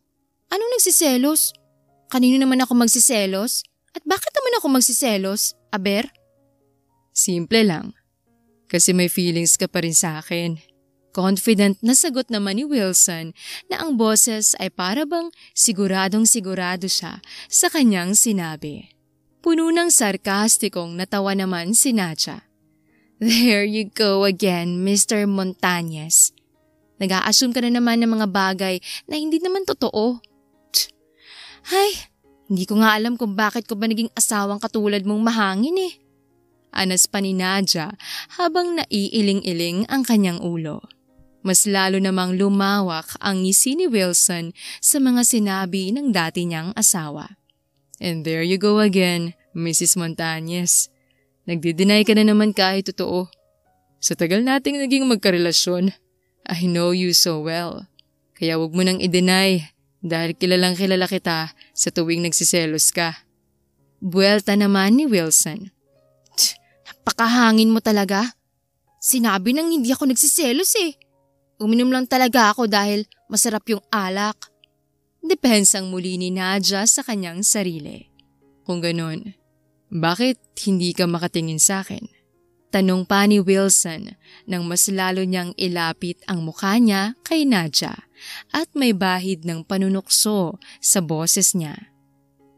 Anong nagsiselos? Kanino naman ako magsiselos? At bakit naman ako magsiselos, Aber? Simple lang. Kasi may feelings ka pa rin sa akin. Confident na sagot naman ni Wilson na ang boses ay parabang siguradong-sigurado siya sa kanyang sinabi. Puno ng sarkastikong natawa naman si Nadja. There you go again, Mr. Montañez. Nag-a-assume ka na naman ng mga bagay na hindi naman totoo. Ay, hindi ko nga alam kung bakit ko ba naging asawang katulad mong mahangin eh. Anas pa ni Nadja habang naiiling-iling ang kanyang ulo. Mas lalo namang lumawak ang ngisi ni Wilson sa mga sinabi ng dati niyang asawa. And there you go again, Mrs. Montañez. Nagdi-deny ka na naman kahit totoo. Sa tagal nating naging magkarelasyon, I know you so well. Kaya wag mo nang i-deny dahil kilalang kilala kita sa tuwing nagsiselos ka. Buwelta naman ni Wilson. Napakahangin mo talaga. Sinabi nang hindi ako nagsiselos eh. Uminom lang talaga ako dahil masarap yung alak. Depensang muli ni Nadja sa kanyang sarili. Kung ganun, bakit hindi ka makatingin sa akin? Tanong pa ni Wilson nang mas lalo niyang ilapit ang mukha niya kay Nadja at may bahid ng panunukso sa boses niya.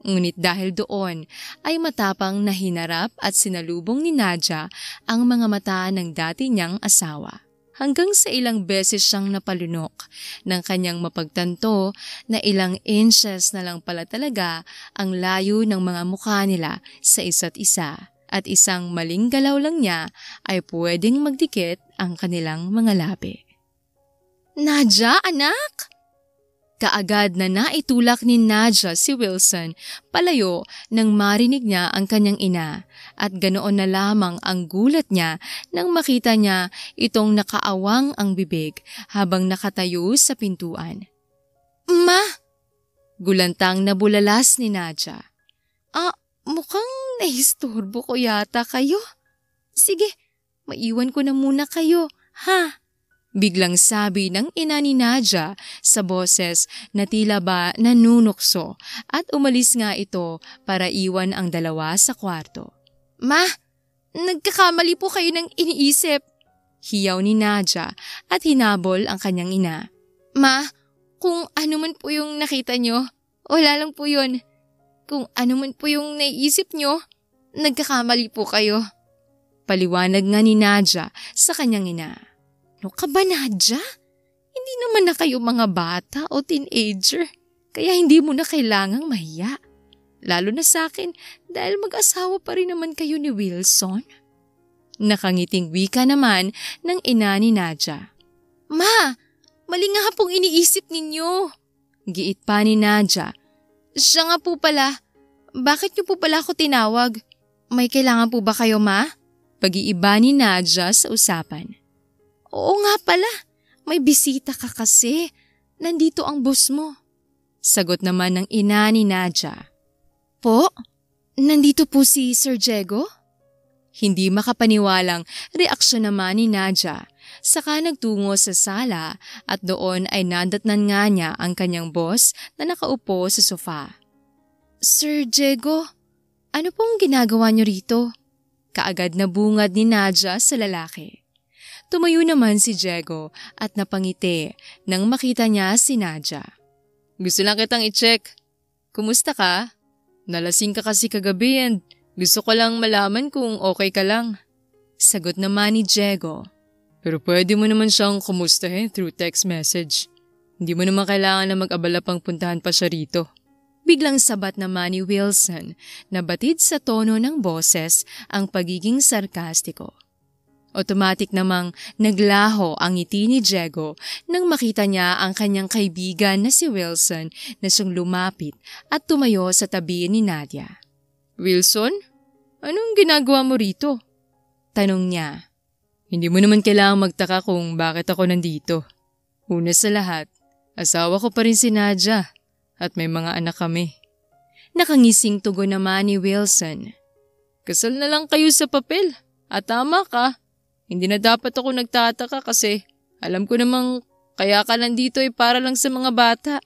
Ngunit dahil doon ay matapang na hinarap at sinalubong ni Nadja ang mga mata ng dati niyang asawa. Hanggang sa ilang beses siyang napalunok ng kanyang mapagtanto na ilang inches na lang pala talaga ang layo ng mga mukha nila sa isa't isa. At isang maling galaw lang niya ay pwedeng magdikit ang kanilang mga labi. Nadja, anak! Kaagad na naitulak ni Nadja si Wilson palayo nang marinig niya ang kanyang ina at ganoon na lamang ang gulat niya nang makita niya itong nakaawang ang bibig habang nakatayo sa pintuan. Ma! Gulantang nabulalas ni Nadja. Mukhang nahistorbo ko yata kayo. Sige, maiwan ko na muna kayo, ha? Biglang sabi ng ina ni Nadia sa boses na tila ba nanunukso at umalis nga ito para iwan ang dalawa sa kwarto. Ma, nagkakamali po kayo ng iniisip. Hiyaw ni Nadia at hinabol ang kanyang ina. Ma, kung ano man po yung nakita nyo, wala lang po yun. Kung ano man po yung naiisip nyo, nagkakamali po kayo. Paliwanag nga ni Nadia sa kanyang ina. Ano ka ba, Nadia? Hindi naman na kayo mga bata o teenager, kaya hindi mo na kailangang mahiya. Lalo na sa akin dahil mag-asawa pa rin naman kayo ni Wilson. Nakangiting wika naman ng ina ni Nadia. Ma, mali nga pong iniisip ninyo. Giit pa ni Nadia. Siya nga po pala. Bakit niyo po pala ako tinawag? May kailangan po ba kayo, Ma? Pag-iiba ni Nadia sa usapan. Oo nga pala, may bisita ka kasi. Nandito ang boss mo. Sagot naman ng ina ni Nadia. Po? Nandito po si Sir Diego? Hindi makapaniwalang reaksyon naman ni Nadia. Saka nagtungo sa sala at doon ay nadatnan nga niya ang kanyang boss na nakaupo sa sofa. Sir Diego, ano pong ginagawa niyo rito? Kaagad na bungad ni Nadia sa lalaki. Tumayo naman si Diego at napangiti nang makita niya si Nadia. Gusto lang kitang i-check. Kumusta ka? Nalasing ka kasi kagabi and gusto ko lang malaman kung okay ka lang. Sagot naman ni Diego. Pero pwede mo naman siyang kumustahin through text message. Hindi mo naman kailangan na mag-abala pang puntahan pa siya rito. Biglang sabat naman ni Wilson na batid sa tono ng boses ang pagiging sarkastiko. Automatic namang naglaho ang ngiti ni Diego nang makita niya ang kanyang kaibigan na si Wilson na siyang lumapit at tumayo sa tabi ni Nadia. Wilson, anong ginagawa mo rito? Tanong niya. Hindi mo naman kailangang magtaka kung bakit ako nandito. Una sa lahat, asawa ko pa rin si Nadia at may mga anak kami. Nakangising tugon naman ni Wilson. Kasal na lang kayo sa papel at tama ka. Hindi na dapat ako nagtataka kasi alam ko namang kaya ka nandito ay para lang sa mga bata.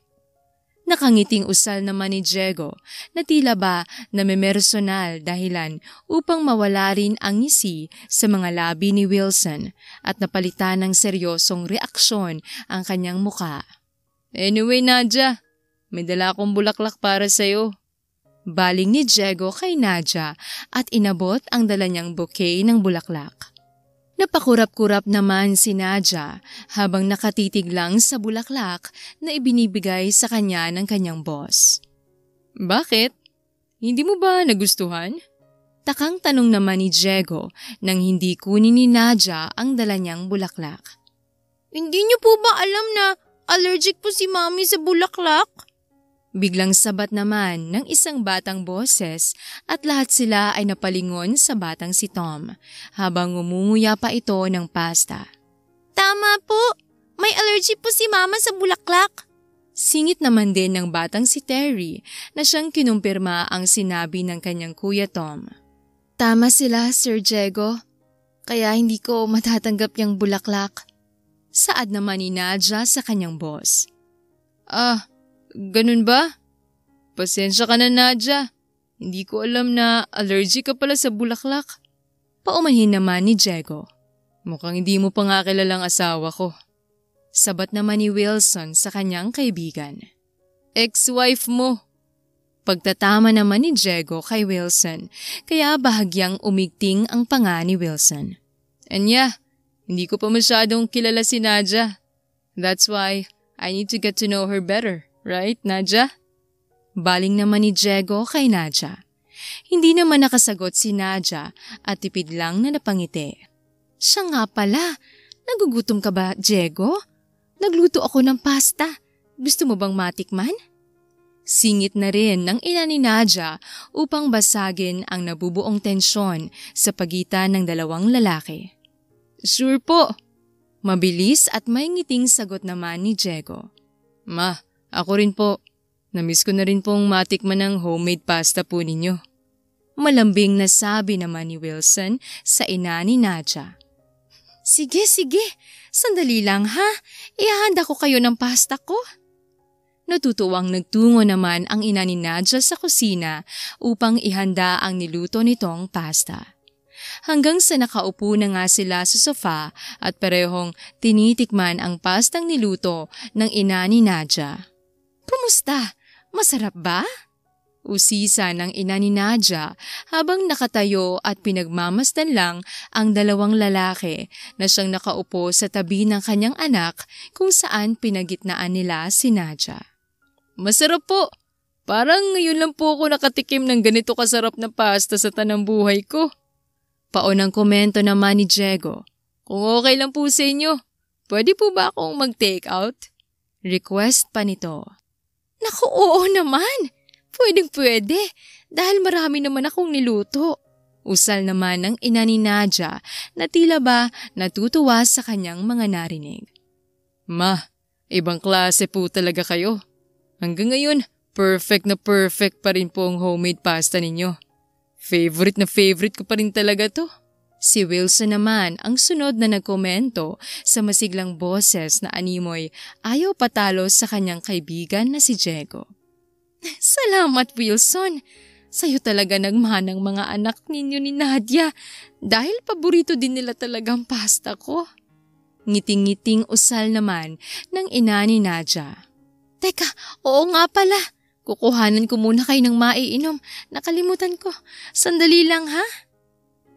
Nakangiting usal naman ni Diego na tila ba na may personal dahilan upang mawala rin ang ngisi sa mga labi ni Wilson at napalitan ng seryosong reaksyon ang kanyang muka. Anyway, Nadia, may dala akong bulaklak para sa'yo. Baling ni Diego kay Nadia at inabot ang dala niyang bouquet ng bulaklak. Napakurap-kurap naman si Nadia habang nakatitig lang sa bulaklak na ibinibigay sa kanya ng kanyang boss. Bakit? Hindi mo ba nagustuhan? Takang tanong naman ni Diego nang hindi kunin ni Nadia ang dala niyang bulaklak. Hindi niyo po ba alam na allergic po si Mami sa bulaklak? Biglang sabat naman ng isang batang boses at lahat sila ay napalingon sa batang si Tom habang ngumunguya pa ito ng pasta. Tama po, may allergy po si Mama sa bulaklak. Singit naman din ng batang si Terry na siyang kinumpirma ang sinabi ng kanyang kuya Tom. Tama sila, Sir Diego. Kaya hindi ko matatanggap yung bulaklak. Saad naman ni Nadia sa kanyang boss. Ganun ba? Pasensya ka na, Nadia. Hindi ko alam na allergic ka pala sa bulaklak. Paumanhin naman ni Diego. Mukhang hindi mo pa nga kilalang asawa ko. Sabat naman ni Wilson sa kanyang kaibigan. Ex-wife mo. Pagtatama naman ni Diego kay Wilson, kaya bahagyang umigting ang panga ni Wilson. Anya, hindi ko pa masyadong kilala si Nadia. That's why I need to get to know her better. Right, Nadia? Baling naman ni Diego kay Nadia. Hindi naman nakasagot si Nadia at tipid lang na napangiti. Siya nga pala, nagugutom ka ba, Diego? Nagluto ako ng pasta. Gusto mo bang matikman? Singit na rin ng ina ni Nadia upang basagin ang nabubuong tensyon sa pagitan ng dalawang lalaki. Sure po. Mabilis at may ngiting sagot naman ni Diego. Ma, ako rin po. Namiss ko na rin pong matikman ng homemade pasta po ninyo. Malambing na sabi naman ni Wilson sa ina ni Nadia. Sige, sige. Sandali lang ha. Ihahanda ko kayo ng pasta ko. Natutuwang nagtungo naman ang ina ni Nadia sa kusina upang ihanda ang niluto nitong pasta. Hanggang sa nakaupo na nga sila sa sofa at parehong tinitikman ang pastang niluto ng ina ni Nadia. Kumusta? Masarap ba? Usisa ng ina ni Nadia habang nakatayo at pinagmamasdan lang ang dalawang lalaki na siyang nakaupo sa tabi ng kanyang anak kung saan pinagitnaan nila si Nadia. Masarap po! Parang ngayon lang po ako nakatikim ng ganito kasarap na pasta sa tanang buhay ko. Paunang komento naman ni Diego. Kung okay lang po sa inyo, pwede po ba akong mag-take out? Request pa nito. Naku, oo naman! Pwedeng-pwede, dahil marami naman akong niluto. Usal naman ng ina ni Nadia na tila ba natutuwa sa kanyang mga narinig. Ma, ibang klase po talaga kayo. Hanggang ngayon, perfect na perfect pa rin po ang homemade pasta ninyo. Favorite na favorite ko pa rin talaga to. Si Wilson naman ang sunod na nagkomento sa masiglang boses na animoy ayaw patalo sa kanyang kaibigan na si Diego. Salamat, Wilson. Sa'yo talaga nagmanang mga anak ninyo ni Nadia dahil paborito din nila talagang pasta ko. Ngiting-ngiting usal naman ng ina ni Nadia. Teka, oo nga pala. Kukuhanan ko muna kayo ng maiinom. Nakalimutan ko. Sandali lang ha?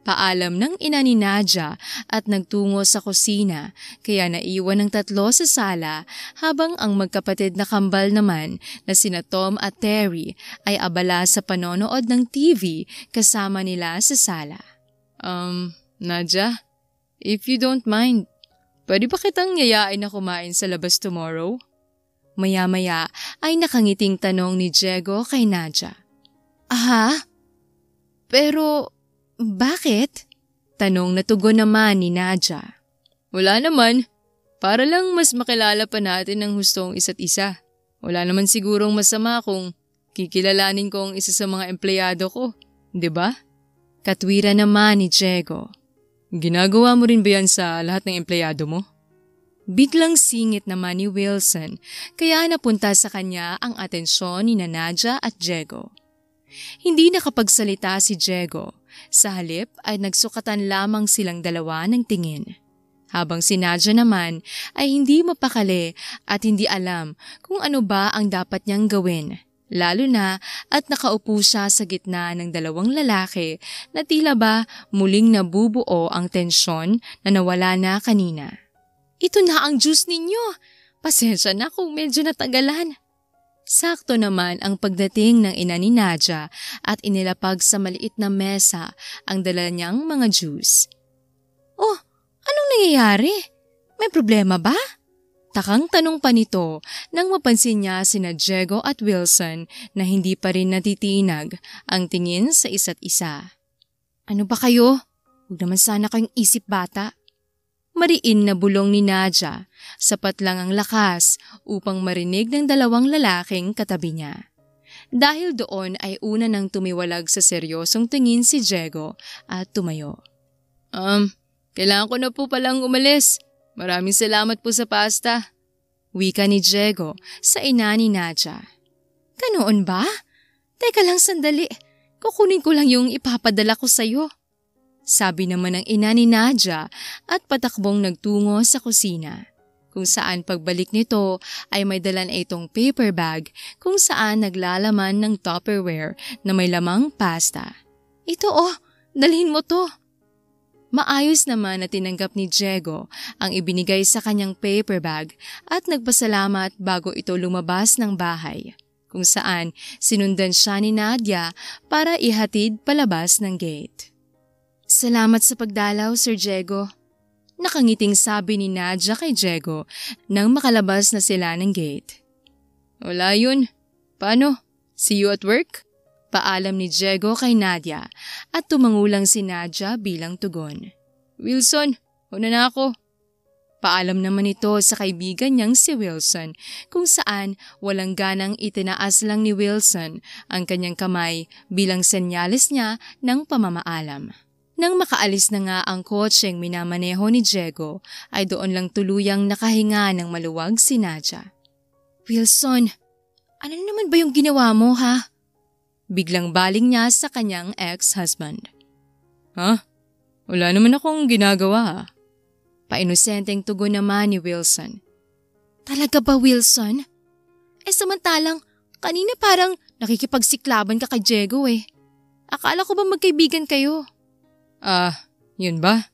Paalam ng ina ni Nadia at nagtungo sa kusina kaya naiwan ng tatlo sa sala habang ang magkapatid na kambal naman na sina Tom at Terry ay abala sa panonood ng TV kasama nila sa sala. Nadia, if you don't mind, pwede ba kitang yayain na kumain sa labas tomorrow? Maya-maya ay nakangiting tanong ni Diego kay Nadia. Aha? Pero bakit? Tanong na tugon naman ni Nadia. Wala naman. Para lang mas makilala pa natin ang hustong isa't isa. Wala naman sigurong masama kung kikilalanin ko ang isa sa mga empleyado ko. 'Di ba? Katwira naman ni Diego. Ginagawa mo rin ba yan sa lahat ng empleyado mo? Biglang singit naman ni Wilson kaya napunta sa kanya ang atensyon ni Nadia at Diego. Hindi nakapagsalita si Diego. Sa halip ay nagsukatan lamang silang dalawa ng tingin. Habang si Nadia naman ay hindi mapakali at hindi alam kung ano ba ang dapat niyang gawin. Lalo na at nakaupo siya sa gitna ng dalawang lalaki na tila ba muling nabubuo ang tensyon na nawala na kanina. Ito na ang juice ninyo. Pasensya na kung medyo natagalan. Sakto naman ang pagdating ng ina ni Nadia at inilapag sa maliit na mesa ang dala niyang mga juice. Oh, anong nangyayari? May problema ba? Takang tanong pa nito nang mapansin niya sina Diego at Wilson na hindi pa rin natitinag ang tingin sa isa't isa. Ano ba kayo? Huwag naman sana kayong isip bata. Mariin na bulong ni Nadia, sapat lang ang lakas upang marinig ng dalawang lalaking katabi niya. Dahil doon ay una nang tumiwalag sa seryosong tingin si Diego at tumayo. Kailangan ko na po palang umalis. Maraming salamat po sa pasta. Wika ni Diego sa ina ni Nadia. Ganoon ba? Teka lang sandali, kukunin ko lang yung ipapadala ko sa'yo. Sabi naman ng ina ni Nadia at patakbong nagtungo sa kusina, kung saan pagbalik nito ay may dala na itong paper bag kung saan naglalaman ng Tupperware na may lamang pasta. Ito dalhin mo to. Maayos naman na tinanggap ni Diego ang ibinigay sa kanyang paper bag at nagpasalamat bago ito lumabas ng bahay, kung saan sinundan siya ni Nadia para ihatid palabas ng gate. Salamat sa pagdalaw, Sir Diego. Nakangiting sabi ni Nadia kay Diego nang makalabas na sila ng gate. Wala yun. Paano? See you at work? Paalam ni Diego kay Nadia at tumangulang si Nadia bilang tugon. Wilson, una na ako. Paalam naman ito sa kaibigan niyang si Wilson kung saan walang ganang itinaas lang ni Wilson ang kanyang kamay bilang senyales niya ng pamamaalam. Nang makaalis na nga ang kotseng minamaneho ni Diego, ay doon lang tuluyang nakahinga ng maluwag si Nadia. Wilson, ano naman ba yung ginawa mo ha? Biglang baling niya sa kanyang ex-husband. Ha? Wala naman akong ginagawa. Painosenteng tugon naman ni Wilson. Talaga ba, Wilson? Samantalang, kanina parang nakikipagsiklaban ka kay Diego eh. Akala ko ba magkaibigan kayo? Yun ba?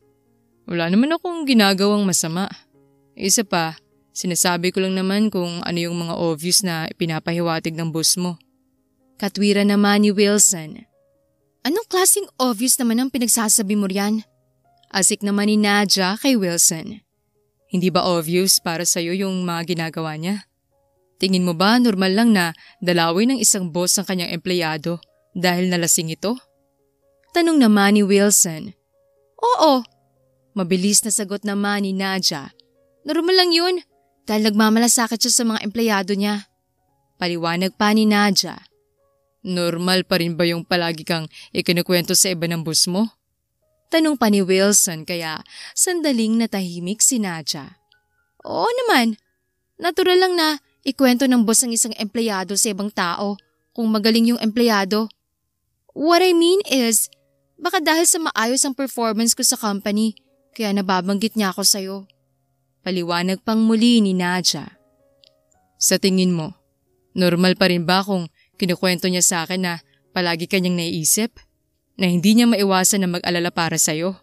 Wala naman akong ginagawang masama. Isa pa, sinasabi ko lang naman kung ano yung mga obvious na ipinapahiwatig ng boss mo. Katwira naman ni Wilson. Anong klaseng obvious naman ang pinagsasabi mo riyan? Asik naman ni Nadia kay Wilson. Hindi ba obvious para sa'yo yung mga ginagawa niya? Tingin mo ba normal lang na dalawin ng isang boss ang kanyang empleyado dahil nalasing ito? Tanong naman ni Wilson. Oo. Mabilis na sagot naman ni Nadia. Normal lang yun dahil nagmamalasakit siya sa mga empleyado niya. Paliwanag pa ni Nadia. Normal pa rin ba yung palagi kang ikinukwento sa iba ng boss mo? Tanong pa ni Wilson kaya sandaling natahimik si Nadia. Oo naman. Natural lang na ikwento ng boss ang isang empleyado sa ibang tao kung magaling yung empleyado. What I mean is, baka dahil sa maayos ang performance ko sa company, kaya nababanggit niya ako sa'yo. Paliwanag pang muli ni Nadia. Sa tingin mo, normal pa rin ba kung kinukwento niya sa akin na palagi kanyang naiisip? Na hindi niya maiwasan na mag-alala para sa'yo?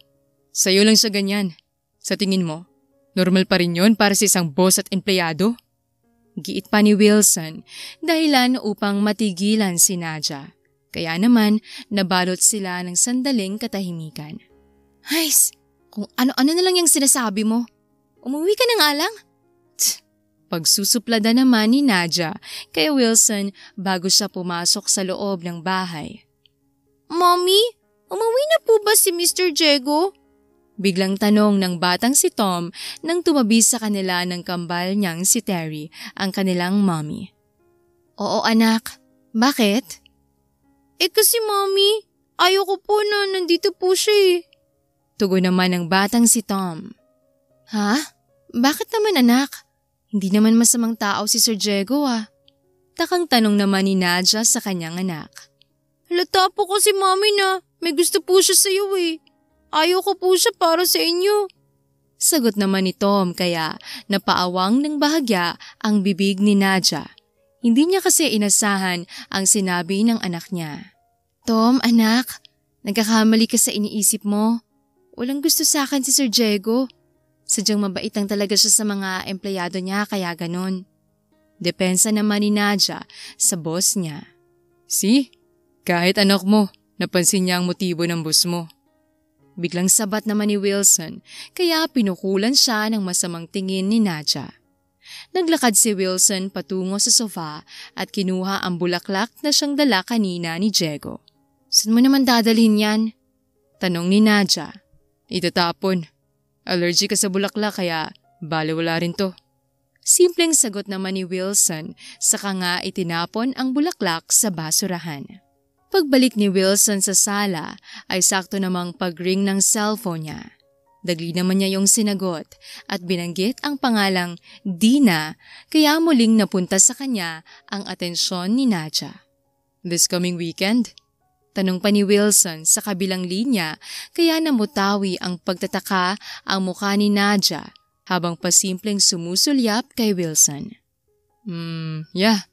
Sa'yo lang siya ganyan. Sa tingin mo, normal pa rin yun para sa isang boss at empleyado? Giit pa ni Wilson, dahilan upang matigilan si Nadia. Kaya naman, nabalot sila ng sandaling katahimikan. Hays, kung ano-ano na lang yung sinasabi mo. Umuwi ka na nga lang? Pagsusuplada naman ni Nadia kay Wilson bago siya pumasok sa loob ng bahay. Mommy, umuwi na po ba si Mr. Diego? Biglang tanong ng batang si Tom nang tumabi sa kanila ng kambal niyang si Terry, ang kanilang mommy. Oo anak, bakit? Kasi mommy, ayoko po na nandito po siya eh. Tugon naman ng batang si Tom. Ha? Bakit naman anak? Hindi naman masamang tao si Sir Diego ah. Takang tanong naman ni Nadia sa kanyang anak. Halata po kasi mami na may gusto po siya sa iyo eh. Ayoko po siya para sa inyo. Sagot naman ni Tom kaya napaawang ng bahagya ang bibig ni Nadia. Hindi niya kasi inasahan ang sinabi ng anak niya. Tom, anak, nagkakamali ka sa iniisip mo. Walang gusto sa akin si Sir Diego. Sadyang mabait lang talaga siya sa mga empleyado niya kaya ganon. Depensa naman ni Nadia sa boss niya. See? Kahit anak mo, napansin niya ang motibo ng boss mo. Biglang sabat naman ni Wilson kaya pinukulan siya ng masamang tingin ni Nadia. Naglakad si Wilson patungo sa sofa at kinuha ang bulaklak na siyang dala kanina ni Diego. Saan mo naman dadalhin yan? Tanong ni Nadia. Itatapon. Allergic ka sa bulaklak kaya baliwala rin to. Simpleng sagot naman ni Wilson saka nga itinapon ang bulaklak sa basurahan. Pagbalik ni Wilson sa sala ay sakto namang pag-ring ng cellphone niya. Dagli naman niya yung sinagot at binanggit ang pangalang Dina kaya muling napunta sa kanya ang atensyon ni Nadia. This coming weekend? Tanong pa ni Wilson sa kabilang linya kaya namutawi ang pagtataka ang mukha ni Nadia habang pasimpleng sumusulyap kay Wilson. Yeah.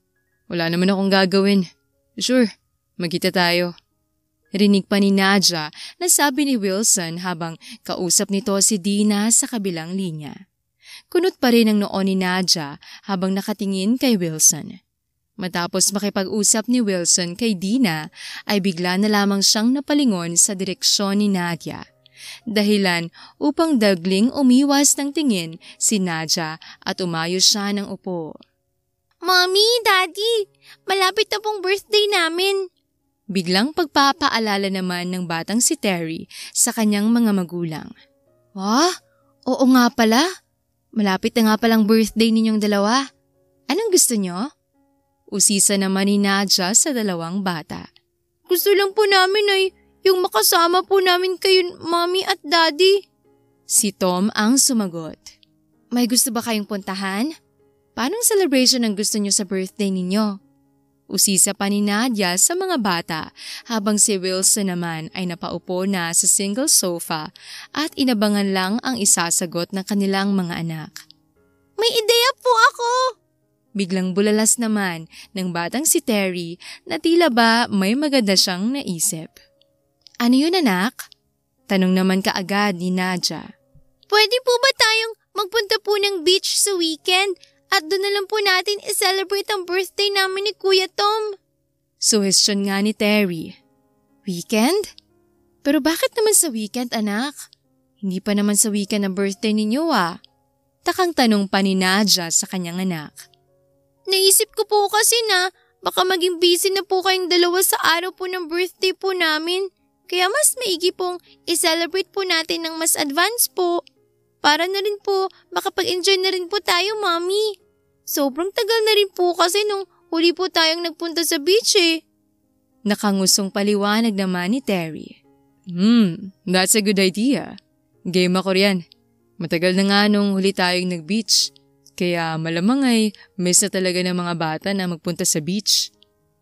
Wala naman akong gagawin. Sure, magkita tayo. Rinig pa ni Nadia na sabi ni Wilson habang kausap nito si Dina sa kabilang linya. Kunot pa rin ang noo ni Nadia habang nakatingin kay Wilson. Matapos makipag-usap ni Wilson kay Dina ay bigla na lamang siyang napalingon sa direksyon ni Nadia. Dahilan upang dagling umiwas ng tingin si Nadia at umayos siya ng upo. Mommy, Daddy, malapit na pong birthday namin. Biglang pagpapaalala naman ng batang si Terry sa kanyang mga magulang. Oo nga pala. Malapit na nga palang birthday ninyong dalawa. Anong gusto nyo? Usisa naman ni Nadia sa dalawang bata. Gusto lang po namin ay yung makasama po namin kayo, Mommy at Daddy. Si Tom ang sumagot. May gusto ba kayong puntahan? Paanong celebration ang gusto niyo sa birthday ninyo? Usisa pa ni Nadia sa mga bata habang si Wilson naman ay napaupo na sa single sofa at inabangan lang ang isasagot ng kanilang mga anak. May ideya po ako! Biglang bulalas naman ng batang si Terry na tila ba may maganda siyang naisip. Ano yun anak? Tanong naman kaagad ni Nadia. Pwede po ba tayong magpunta po ng beach sa weekend? At doon na lang po natin i-celebrate ang birthday namin ni Kuya Tom. Suhestyon nga ni Terry. Weekend? Pero bakit naman sa weekend, anak? Hindi pa naman sa weekend ang birthday ninyo Takang tanong pa ni Nadia sa kanyang anak. Naisip ko po kasi na baka maging busy na po kayong dalawa sa araw po ng birthday po namin. Kaya mas maigi pong i-celebrate po natin ng mas advance po. Para na rin po, makapag-enjoy na rin po tayo, Mommy. Sobrang tagal na rin po kasi nung huli po tayong nagpunta sa beach Nakangusong paliwanag naman ni Terry. That's a good idea. Game ako riyan. Matagal na nga nung huli tayong nag-beach. Kaya malamang ay miss na talaga ng mga bata na magpunta sa beach.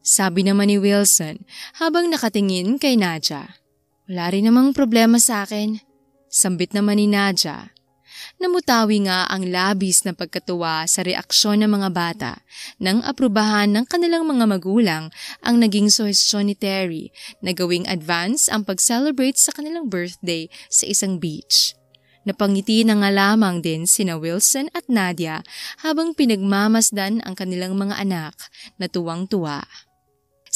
Sabi naman ni Wilson habang nakatingin kay Nadia. Wala rin namang problema sa akin. Sambit naman ni Nadia. Namutawi nga ang labis na pagkatuwa sa reaksyon ng mga bata nang aprubahan ng kanilang mga magulang ang naging suhestyon ni Terry na gawing advance ang pag-celebrate sa kanilang birthday sa isang beach. Napangiti na nga lamang din sina Wilson at Nadia habang pinagmamasdan ang kanilang mga anak na tuwang-tuwa.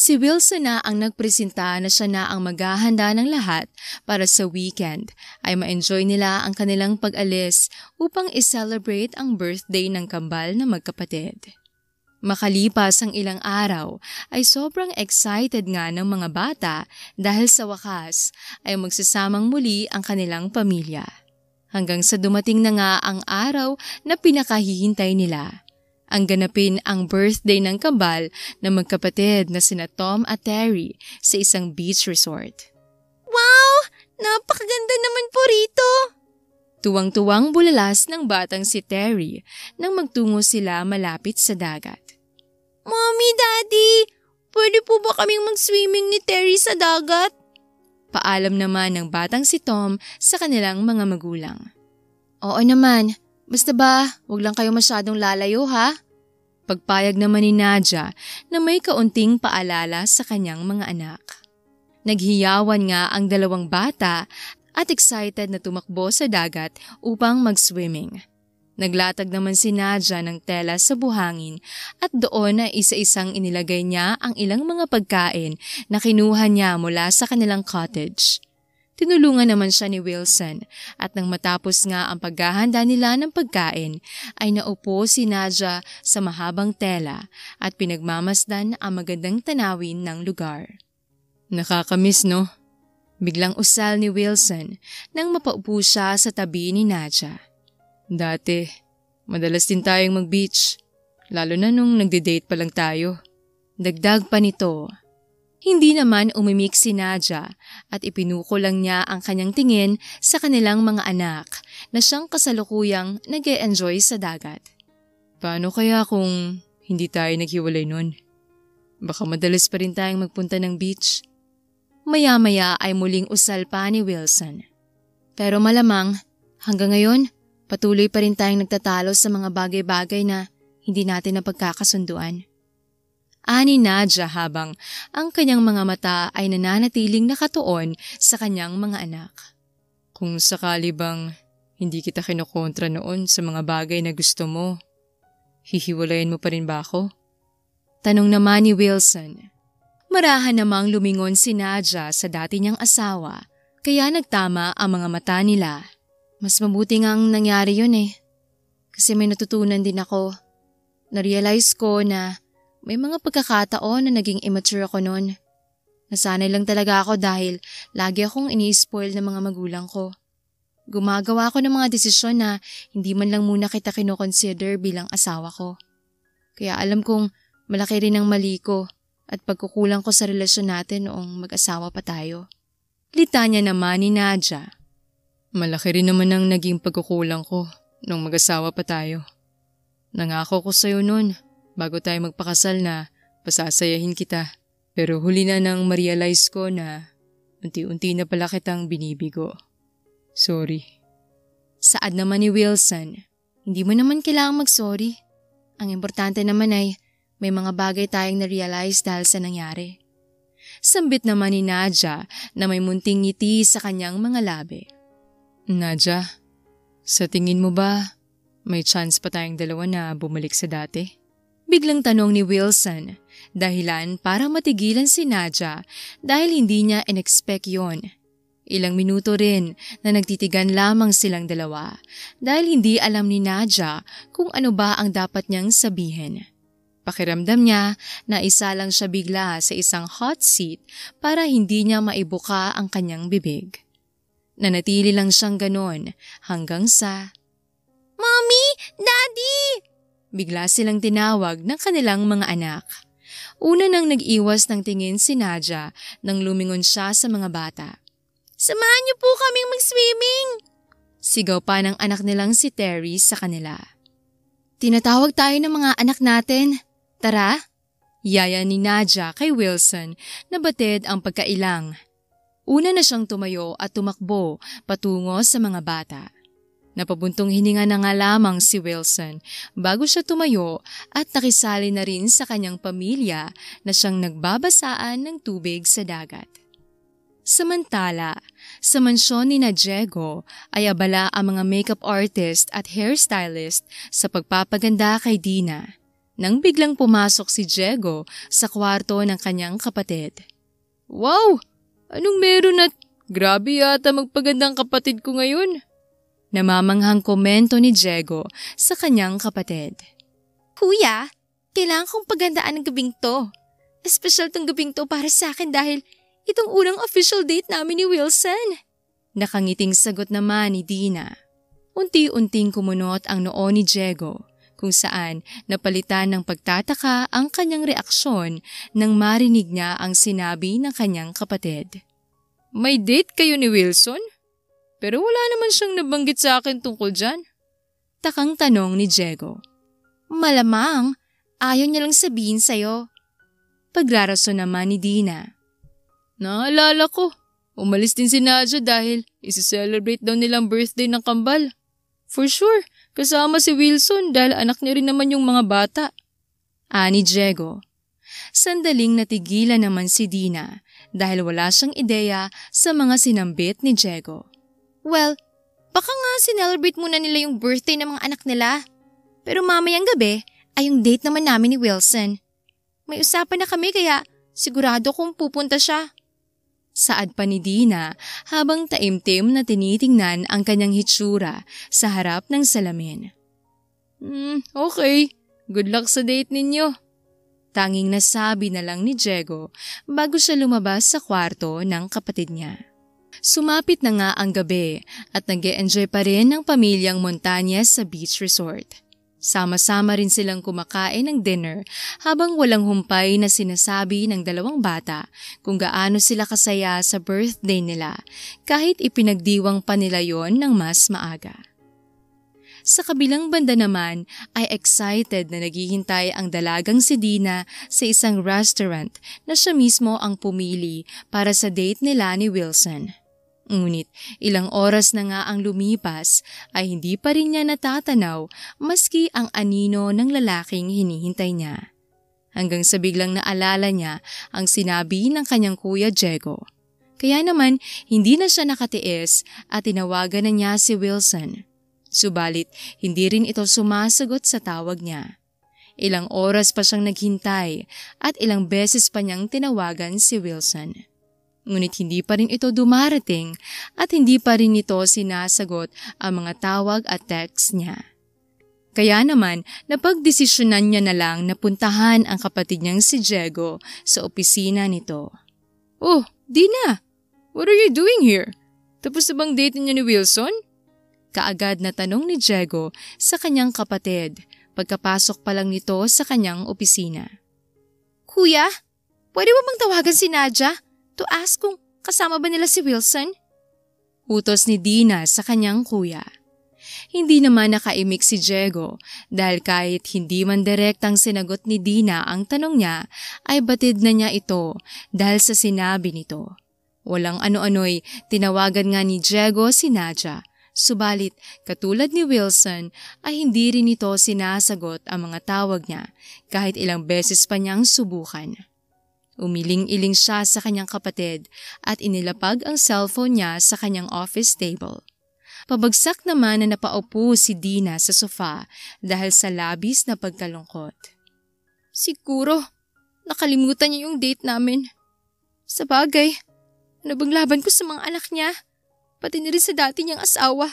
Si Wilson na ang nagpresenta na siya na ang maghahanda ng lahat para sa weekend ay ma-enjoy nila ang kanilang pag-alis upang i-celebrate ang birthday ng kambal na magkapatid. Makalipas ang ilang araw ay sobrang excited nga ng mga bata dahil sa wakas ay magsasamang muli ang kanilang pamilya. Hanggang sa dumating na nga ang araw na pinakahihintay nila. Ang ganapin ang birthday ng kambal na magkapatid na sina Tom at Terry sa isang beach resort. Wow! Napakaganda naman po rito! Tuwang-tuwang bulalas ng batang si Terry nang magtungo sila malapit sa dagat. Mommy, Daddy! Pwede po ba kaming mag-swimming ni Terry sa dagat? Paalam naman ng batang si Tom sa kanilang mga magulang. Oo naman. Basta ba, wag lang kayo masyadong lalayo ha? Pagpayag naman ni Nadia na may kaunting paalala sa kanyang mga anak. Naghiyawan nga ang dalawang bata at excited na tumakbo sa dagat upang mag-swimming. Naglatag naman si Nadia ng tela sa buhangin at doon na isa-isang inilagay niya ang ilang mga pagkain na kinuha niya mula sa kanilang cottage. Tinulungan naman siya ni Wilson at nang matapos nga ang paghahanda nila ng pagkain ay naupo si Nadia sa mahabang tela at pinagmamasdan ang magandang tanawin ng lugar. Nakakamiss no? Biglang usal ni Wilson nang mapaupo siya sa tabi ni Nadia. Dati, madalas din tayong mag-beach, lalo na nung nagde-date pa lang tayo. Dagdag pa nito. Hindi naman umimik si Nadia at ipinuko lang niya ang kanyang tingin sa kanilang mga anak na siyang kasalukuyang nag-e-enjoy sa dagat. Paano kaya kung hindi tayo naghiwalay nun? Baka madalas pa rin tayong magpunta ng beach. Maya-maya ay muling usal pa ni Wilson. Pero malamang, hanggang ngayon, patuloy pa rin tayong nagtatalo sa mga bagay-bagay na hindi natin napagkakasunduan. Ani Nadia habang ang kanyang mga mata ay nananatiling nakatuon sa kanyang mga anak. Kung sakali bang hindi kita kinukontra noon sa mga bagay na gusto mo, hihiwalayan mo pa rin ba ako? Tanong naman ni Wilson. Marahan namang lumingon si Nadia sa dati niyang asawa, kaya nagtama ang mga mata nila. Mas mabuti nga ang nangyari yun Kasi may natutunan din ako. Narealize ko na may mga pagkakataon na naging immature ako noon. Nasanay lang talaga ako dahil lagi akong ini-spoil ng mga magulang ko. Gumagawa ako ng mga desisyon na hindi man lang muna kita kinoconsider bilang asawa ko. Kaya alam kong malaki rin ang mali ko at pagkukulang ko sa relasyon natin noong mag-asawa pa tayo. Litanya naman ni Nadja. Malaki rin naman ang naging pagkukulang ko nung mag-asawa pa tayo. Nangako ko sa'yo nun, bago tayo magpakasal na pasasayahin kita. Pero huli na nang ma-realize ko na unti-unti na pala kitang binibigo. Sorry. Saad naman ni Wilson. Hindi mo naman kailangang mag-sorry. Ang importante naman ay may mga bagay tayong na-realize dahil sa nangyari. Sambit naman ni Nadja na may munting ngiti sa kanyang mga labi. Nadja, sa tingin mo ba may chance pa tayong dalawa na bumalik sa dati? Biglang tanong ni Wilson, dahilan para matigilan si Nadja dahil hindi niya in-expect yon. Ilang minuto rin na nagtitigan lamang silang dalawa dahil hindi alam ni Nadja kung ano ba ang dapat niyang sabihin. Pakiramdam niya na isa lang siya bigla sa isang hot seat para hindi niya maibuka ang kanyang bibig. Nanatili lang siyang ganon hanggang sa, Mommy! Daddy! Bigla silang tinawag ng kanilang mga anak. Una nang nag-iwas ng tingin si Nadja nang lumingon siya sa mga bata. Samahan niyo po kaming mag-swimming! Sigaw pa ng anak nilang si Terry sa kanila. Tinatawag tayo ng mga anak natin. Tara! Yaya ni Nadja kay Wilson na batid ang pagkailang. Una na siyang tumayo at tumakbo patungo sa mga bata. Napabuntong hininga na nga lamang si Wilson bago siya tumayo at nakisali na rin sa kanyang pamilya na siyang nagbabasaan ng tubig sa dagat. Samantala, sa mansyon ni Diego ay abala ang mga makeup artist at hairstylist sa pagpapaganda kay Dina nang biglang pumasok si Diego sa kwarto ng kanyang kapatid. Wow! Anong meron at grabe yata magpagandang kapatid ko ngayon? Namamanghang komento ni Diego sa kanyang kapatid. Kuya, kailangan kong pagandaan ng gabing to. Espesyal tong gabing to para sa akin dahil itong unang official date namin ni Wilson. Nakangiting sagot naman ni Dina. Unti-unting kumunot ang noo ni Diego kung saan napalitan ng pagtataka ang kanyang reaksyon nang marinig niya ang sinabi ng kanyang kapatid. May date kayo ni Wilson? Pero wala naman siyang nabanggit sa akin tungkol dyan. Takang tanong ni Diego. Malamang, ayaw niya lang sabihin sa'yo. Paglarason naman ni Dina. Naalala ko, umalis din si Nadja dahil isi-celebrate daw nilang birthday ng kambal. For sure, kasama si Wilson dahil anak niya rin naman yung mga bata. Ani Diego. Sandaling natigilan naman si Dina dahil wala siyang ideya sa mga sinambit ni Diego. Well, baka nga sinelebrate muna nila yung birthday ng mga anak nila. Pero mamayang gabi ay yung date naman namin ni Wilson. May usapan na kami kaya sigurado kong pupunta siya. Saad pa ni Dina habang taimtim na tinitingnan ang kanyang hitsura sa harap ng salamin. Okay. Good luck sa date ninyo. Tanging nasabi na lang ni Diego bago siya lumabas sa kwarto ng kapatid niya. Sumapit na nga ang gabi at nag-e-enjoy pa rin ng pamilyang Montañez sa beach resort. Sama-sama rin silang kumakain ng dinner habang walang humpay na sinasabi ng dalawang bata kung gaano sila kasaya sa birthday nila kahit ipinagdiwang pa nila yon ng mas maaga. Sa kabilang banda naman ay excited na naghihintay ang dalagang si Dina sa isang restaurant na siya mismo ang pumili para sa date nila ni Wilson. Ngunit ilang oras na nga ang lumipas ay hindi pa rin niya natatanaw maski ang anino ng lalaking hinihintay niya. Hanggang sa biglang naalala niya ang sinabi ng kanyang kuya Diego. Kaya naman hindi na siya nakatiis at tinawagan na niya si Wilson. Subalit hindi rin ito sumasagot sa tawag niya. Ilang oras pa siyang naghintay at ilang beses pa niyang tinawagan si Wilson. Ngunit hindi pa rin ito dumarating at hindi pa rin ito sinasagot ang mga tawag at text niya. Kaya naman napagdesisyonan niya na lang na puntahan ang kapatid niyang si Diego sa opisina nito. Oh, Dina! What are you doing here? Tapos na bang date niyo ni Wilson? Kaagad na tanong ni Diego sa kanyang kapatid pagkapasok pa lang nito sa kanyang opisina. Kuya, pwede mo bang tawagan si Nadja to ask kung Kasama ba nila si Wilson? Utos ni Dina sa kanyang kuya. Hindi naman nakaimik si Diego dahil kahit hindi man direktang sinagot ni Dina ang tanong niya ay batid na niya ito dahil sa sinabi nito. Walang ano-ano'y tinawagan nga ni Diego si Nadia, subalit katulad ni Wilson ay hindi rin ito sinasagot ang mga tawag niya kahit ilang beses pa niyang subukan. Umiling-iling siya sa kanyang kapatid at inilapag ang cellphone niya sa kanyang office table. Pabagsak naman na napaupo si Dina sa sofa dahil sa labis na pagkalungkot. Siguro, nakalimutan niya yung date namin. Sa bagay, ano bang laban ko sa mga anak niya? Pati na rin sa dati niyang asawa.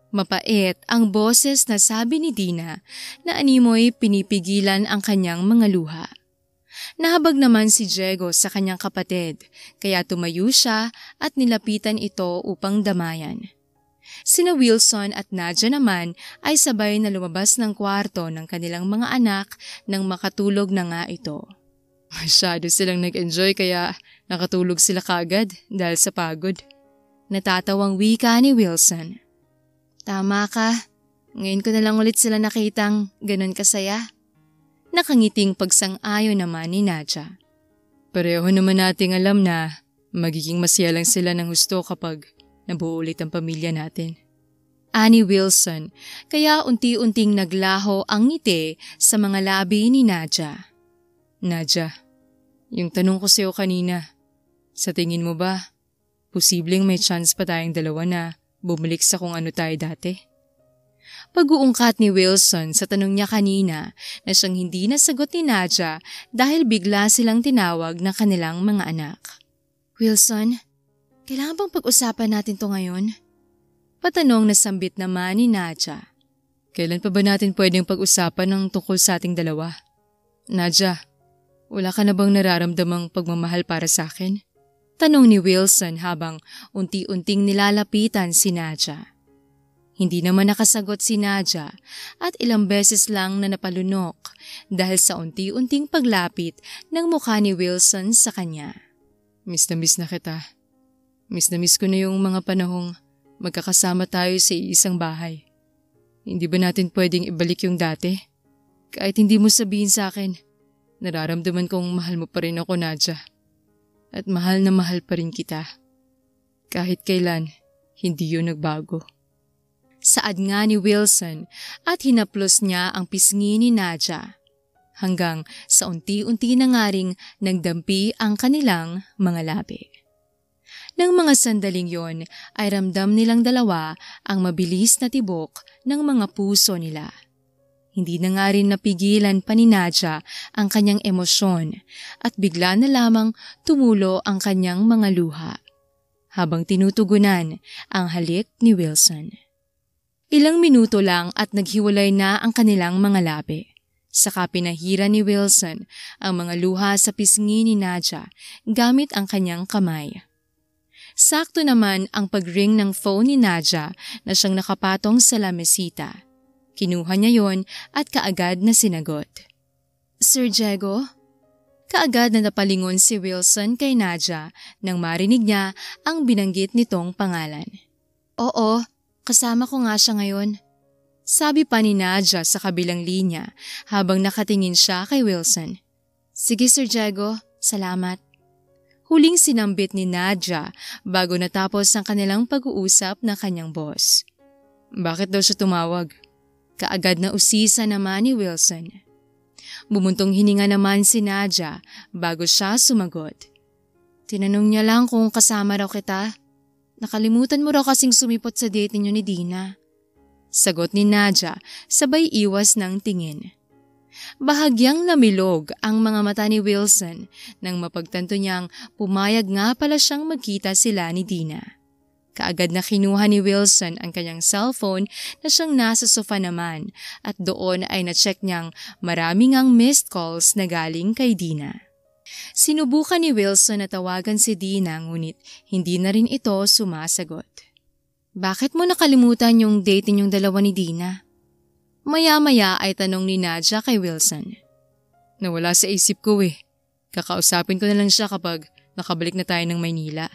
Mapait ang boses na sabi ni Dina na animoy pinipigilan ang kanyang mga luha. Nahabag naman si Diego sa kanyang kapatid kaya tumayo siya at nilapitan ito upang damayan. Sina Wilson at Nadia naman ay sabay na lumabas ng kwarto ng kanilang mga anak nang makatulog na nga ito. Masyado silang nag-enjoy kaya nakatulog sila kagad dahil sa pagod. Natatawang wika ni Wilson. Tama ka, ngayon ko na lang ulit sila nakitang ganun kasaya. Nakangiting pagsang-ayon naman ni Nadia. Pareho naman nating alam na magiging masaya lang sila ng husto kapag nabuo ulit ang pamilya natin. Ani Wilson, kaya unti-unting naglaho ang ngiti sa mga labi ni Nadia. Nadia, yung tanong ko sa'yo kanina, sa tingin mo ba, posibleng may chance pa tayong dalawa na bumalik sa kung ano tayo dati? Pag-uungkat ni Wilson sa tanong niya kanina na siyang hindi nasagot ni Nadia dahil bigla silang tinawag ng kanilang mga anak. Wilson, kailangan bang pag-usapan natin to ngayon? Patanong na sambit naman ni Nadia. Kailan pa ba natin pwedeng pag-usapan ng tungkol sa ating dalawa? Nadia, wala ka na bang nararamdamang pagmamahal para sa akin? Tanong ni Wilson habang unti-unting nilalapitan si Nadia. Hindi naman nakasagot si Nadia at ilang beses lang na napalunok dahil sa unti-unting paglapit ng mukha ni Wilson sa kanya. Miss na kita. Miss na miss ko na yung mga panahong magkakasama tayo sa isang bahay. Hindi ba natin pwedeng ibalik yung dati? Kahit hindi mo sabihin sa akin, nararamdaman kong mahal mo pa rin ako, Nadia. At mahal na mahal pa rin kita. Kahit kailan, hindi yun nagbago. Saad nga ni Wilson at hinaplos niya ang pisngi ni Nadia. Hanggang sa unti-unti na nga ring nagdampi ang kanilang mga labi. Nang mga sandaling yon ay ramdam nilang dalawa ang mabilis na tibok ng mga puso nila. Hindi na nga rin napigilan pa ni Nadia ang kanyang emosyon at bigla na lamang tumulo ang kanyang mga luha habang tinutugunan ang halik ni Wilson. Ilang minuto lang at naghiwalay na ang kanilang mga labi. Saka pinahira ni Wilson ang mga luha sa pisngi ni Nadia gamit ang kanyang kamay. Sakto naman ang pag-ring ng phone ni Nadia na siyang nakapatong sa lamesita. Kinuha niya yon at kaagad na sinagot. Sir Diego? Kaagad na napalingon si Wilson kay Nadia nang marinig niya ang binanggit nitong pangalan. Oo, kasama ko nga siya ngayon. Sabi pa ni Nadia sa kabilang linya habang nakatingin siya kay Wilson. Sige Sir Diego, salamat. Huling sinambit ni Nadia bago natapos ang kanilang pag-uusap ng kanyang boss. Bakit daw siya tumawag? Kaagad na usisa naman ni Wilson. Bumuntong hininga naman si Nadia bago siya sumagot. Tinanong niya lang kung kasama raw kita. Nakalimutan mo raw kasing sumipot sa date ninyo ni Dina. Sagot ni Nadia sabay iwas ng tingin. Bahagyang namilog ang mga mata ni Wilson nang mapagtanto niyang pumayag nga pala siyang magkita sila ni Dina. Kaagad na kinuha ni Wilson ang kanyang cellphone na siyang nasa sofa naman at doon ay na-check niyang maraming ang missed calls na galing kay Dina. Sinubukan ni Wilson na tawagan si Dina ngunit hindi na rin ito sumasagot. Bakit mo nakalimutan yung date ninyong dalawa ni Dina? Maya-maya ay tanong ni Nadia kay Wilson. Nawala sa isip ko eh. Kakausapin ko na lang siya kapag nakabalik na tayo ng Maynila.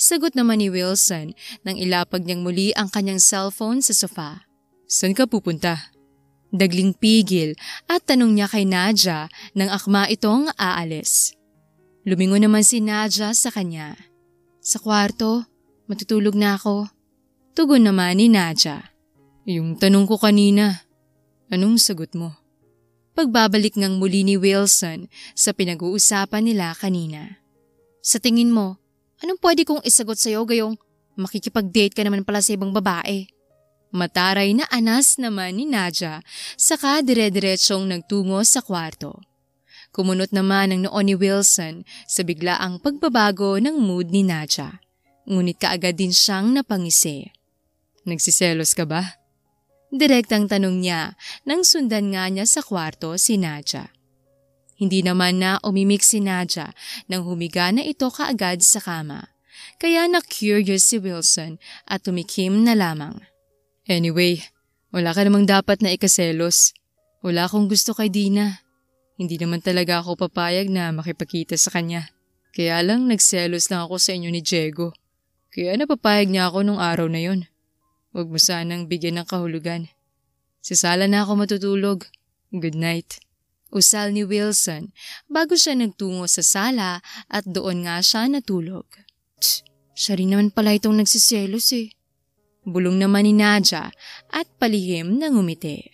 Sagot naman ni Wilson nang ilapag niyang muli ang kanyang cellphone sa sofa. Saan ka pupunta? Dagling pigil at tanong niya kay Nadja nang akma itong aalis. Lumingon naman si Nadja sa kanya. Sa kwarto, matutulog na ako. Tugon naman ni Nadja. Yung tanong ko kanina, anong sagot mo? Pagbabalik ngang muli ni Wilson sa pinag-uusapan nila kanina. Sa tingin mo, anong pwede kong isagot sa'yo gayong makikipag-date ka naman pala sa ibang babae? Mataray na anas naman ni Nadja saka dire-diretsyong nagtungo sa kwarto. Kumunot naman ang noon ni Wilson sa biglaang pagbabago ng mood ni Nadja. Ngunit kaagad din siyang napangisi. Nagsiselos ka ba? Direktang tanong niya nang sundan nga niya sa kwarto si Nadja. Hindi naman na umimik si Nadja nang humiga na ito kaagad sa kama. Kaya na-curious si Wilson at tumikim na lamang. Anyway, wala ka namang dapat na ikaselos. Wala akong gusto kay Dina. Hindi naman talaga ako papayag na makipagkita sa kanya. Kaya lang nagselos lang ako sa inyo ni Diego. Kaya napapayag niya ako nung araw na yon. Huwag mo sanang bigyan ng kahulugan. Sa sala na ako matutulog. Good night. Usal ni Wilson bago siya nagtungo sa sala at doon nga siya natulog. Siya rin naman pala itong nagsiselos eh. Bulong naman ni Nadja at palihim na ngumiti.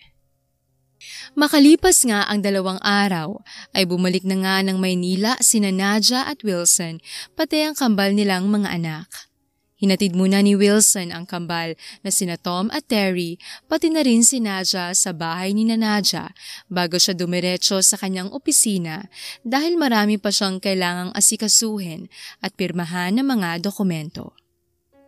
Makalipas nga ang 2 araw ay bumalik na nga ng Maynila sina Nadja at Wilson pati ang kambal nilang mga anak. Hinatid muna ni Wilson ang kambal na sina Tom at Terry pati na rin si Nadja sa bahay ni Nadja bago siya dumiretso sa kanyang opisina dahil marami pa siyang kailangang asikasuhin at pirmahan ng mga dokumento.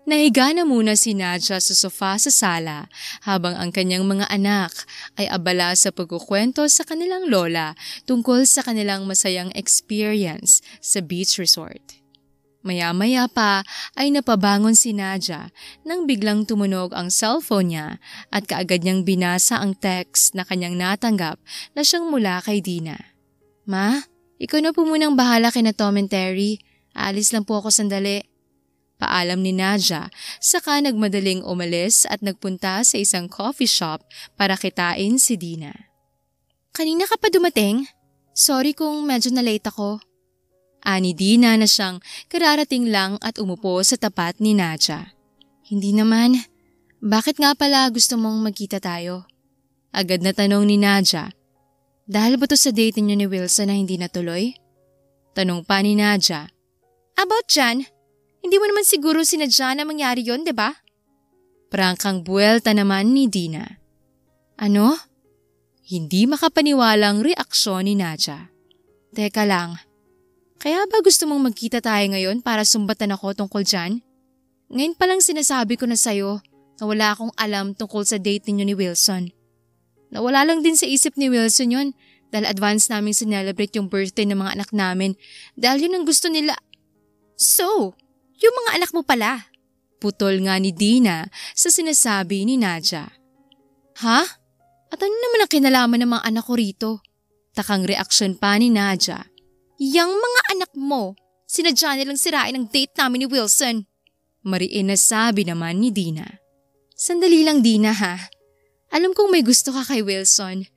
Nahiga na muna si Nadja sa sofa sa sala habang ang kanyang mga anak ay abala sa pagkukwento sa kanilang lola tungkol sa kanilang masayang experience sa beach resort. Maya-maya pa ay napabangon si Nadja nang biglang tumunog ang cellphone niya at kaagad niyang binasa ang text na kanyang natanggap na siyang mula kay Dina. Ma, ikaw na po munang bahala kina Tom and Terry. Aalis lang po ako sandali. Paalam ni Nadja, saka nagmadaling umalis at nagpunta sa isang coffee shop para kitain si Dina. Kanina ka pa dumating? Sorry kung medyo na-late ako. Ani Dina na siyang kararating lang at umupo sa tapat ni Nadja. Hindi naman. Bakit nga pala gusto mong magkita tayo? Agad na tanong ni Nadja. Dahil ba to sa date niyo ni Wilson na hindi natuloy? Tanong pa ni Nadja. About Jan? Hindi mo naman siguro sinadya na mangyari yon, di ba? Prangkang buwelta naman ni Dina. Ano? Hindi makapaniwalang reaksyon ni Nadja. Teka lang, kaya ba gusto mong magkita tayo ngayon para sumbatan ako tungkol dyan? Ngayon palang sinasabi ko na sa'yo na wala akong alam tungkol sa date ninyo ni Wilson. Nawala lang din sa isip ni Wilson yon dahil advance naming sinelebrate yung birthday ng mga anak namin dahil yun ang gusto nila. So, yung mga anak mo pala. Putol nga ni Dina sa sinasabi ni Nadja. Ha? At ano naman ang kinalaman ng mga anak ko rito? Takang reaksyon pa ni Nadja. Yang mga anak mo, sinadya nilang sirain ang date namin ni Wilson. Mariin na sabi naman ni Dina. Sandali lang Dina ha. Alam kong may gusto ka kay Wilson.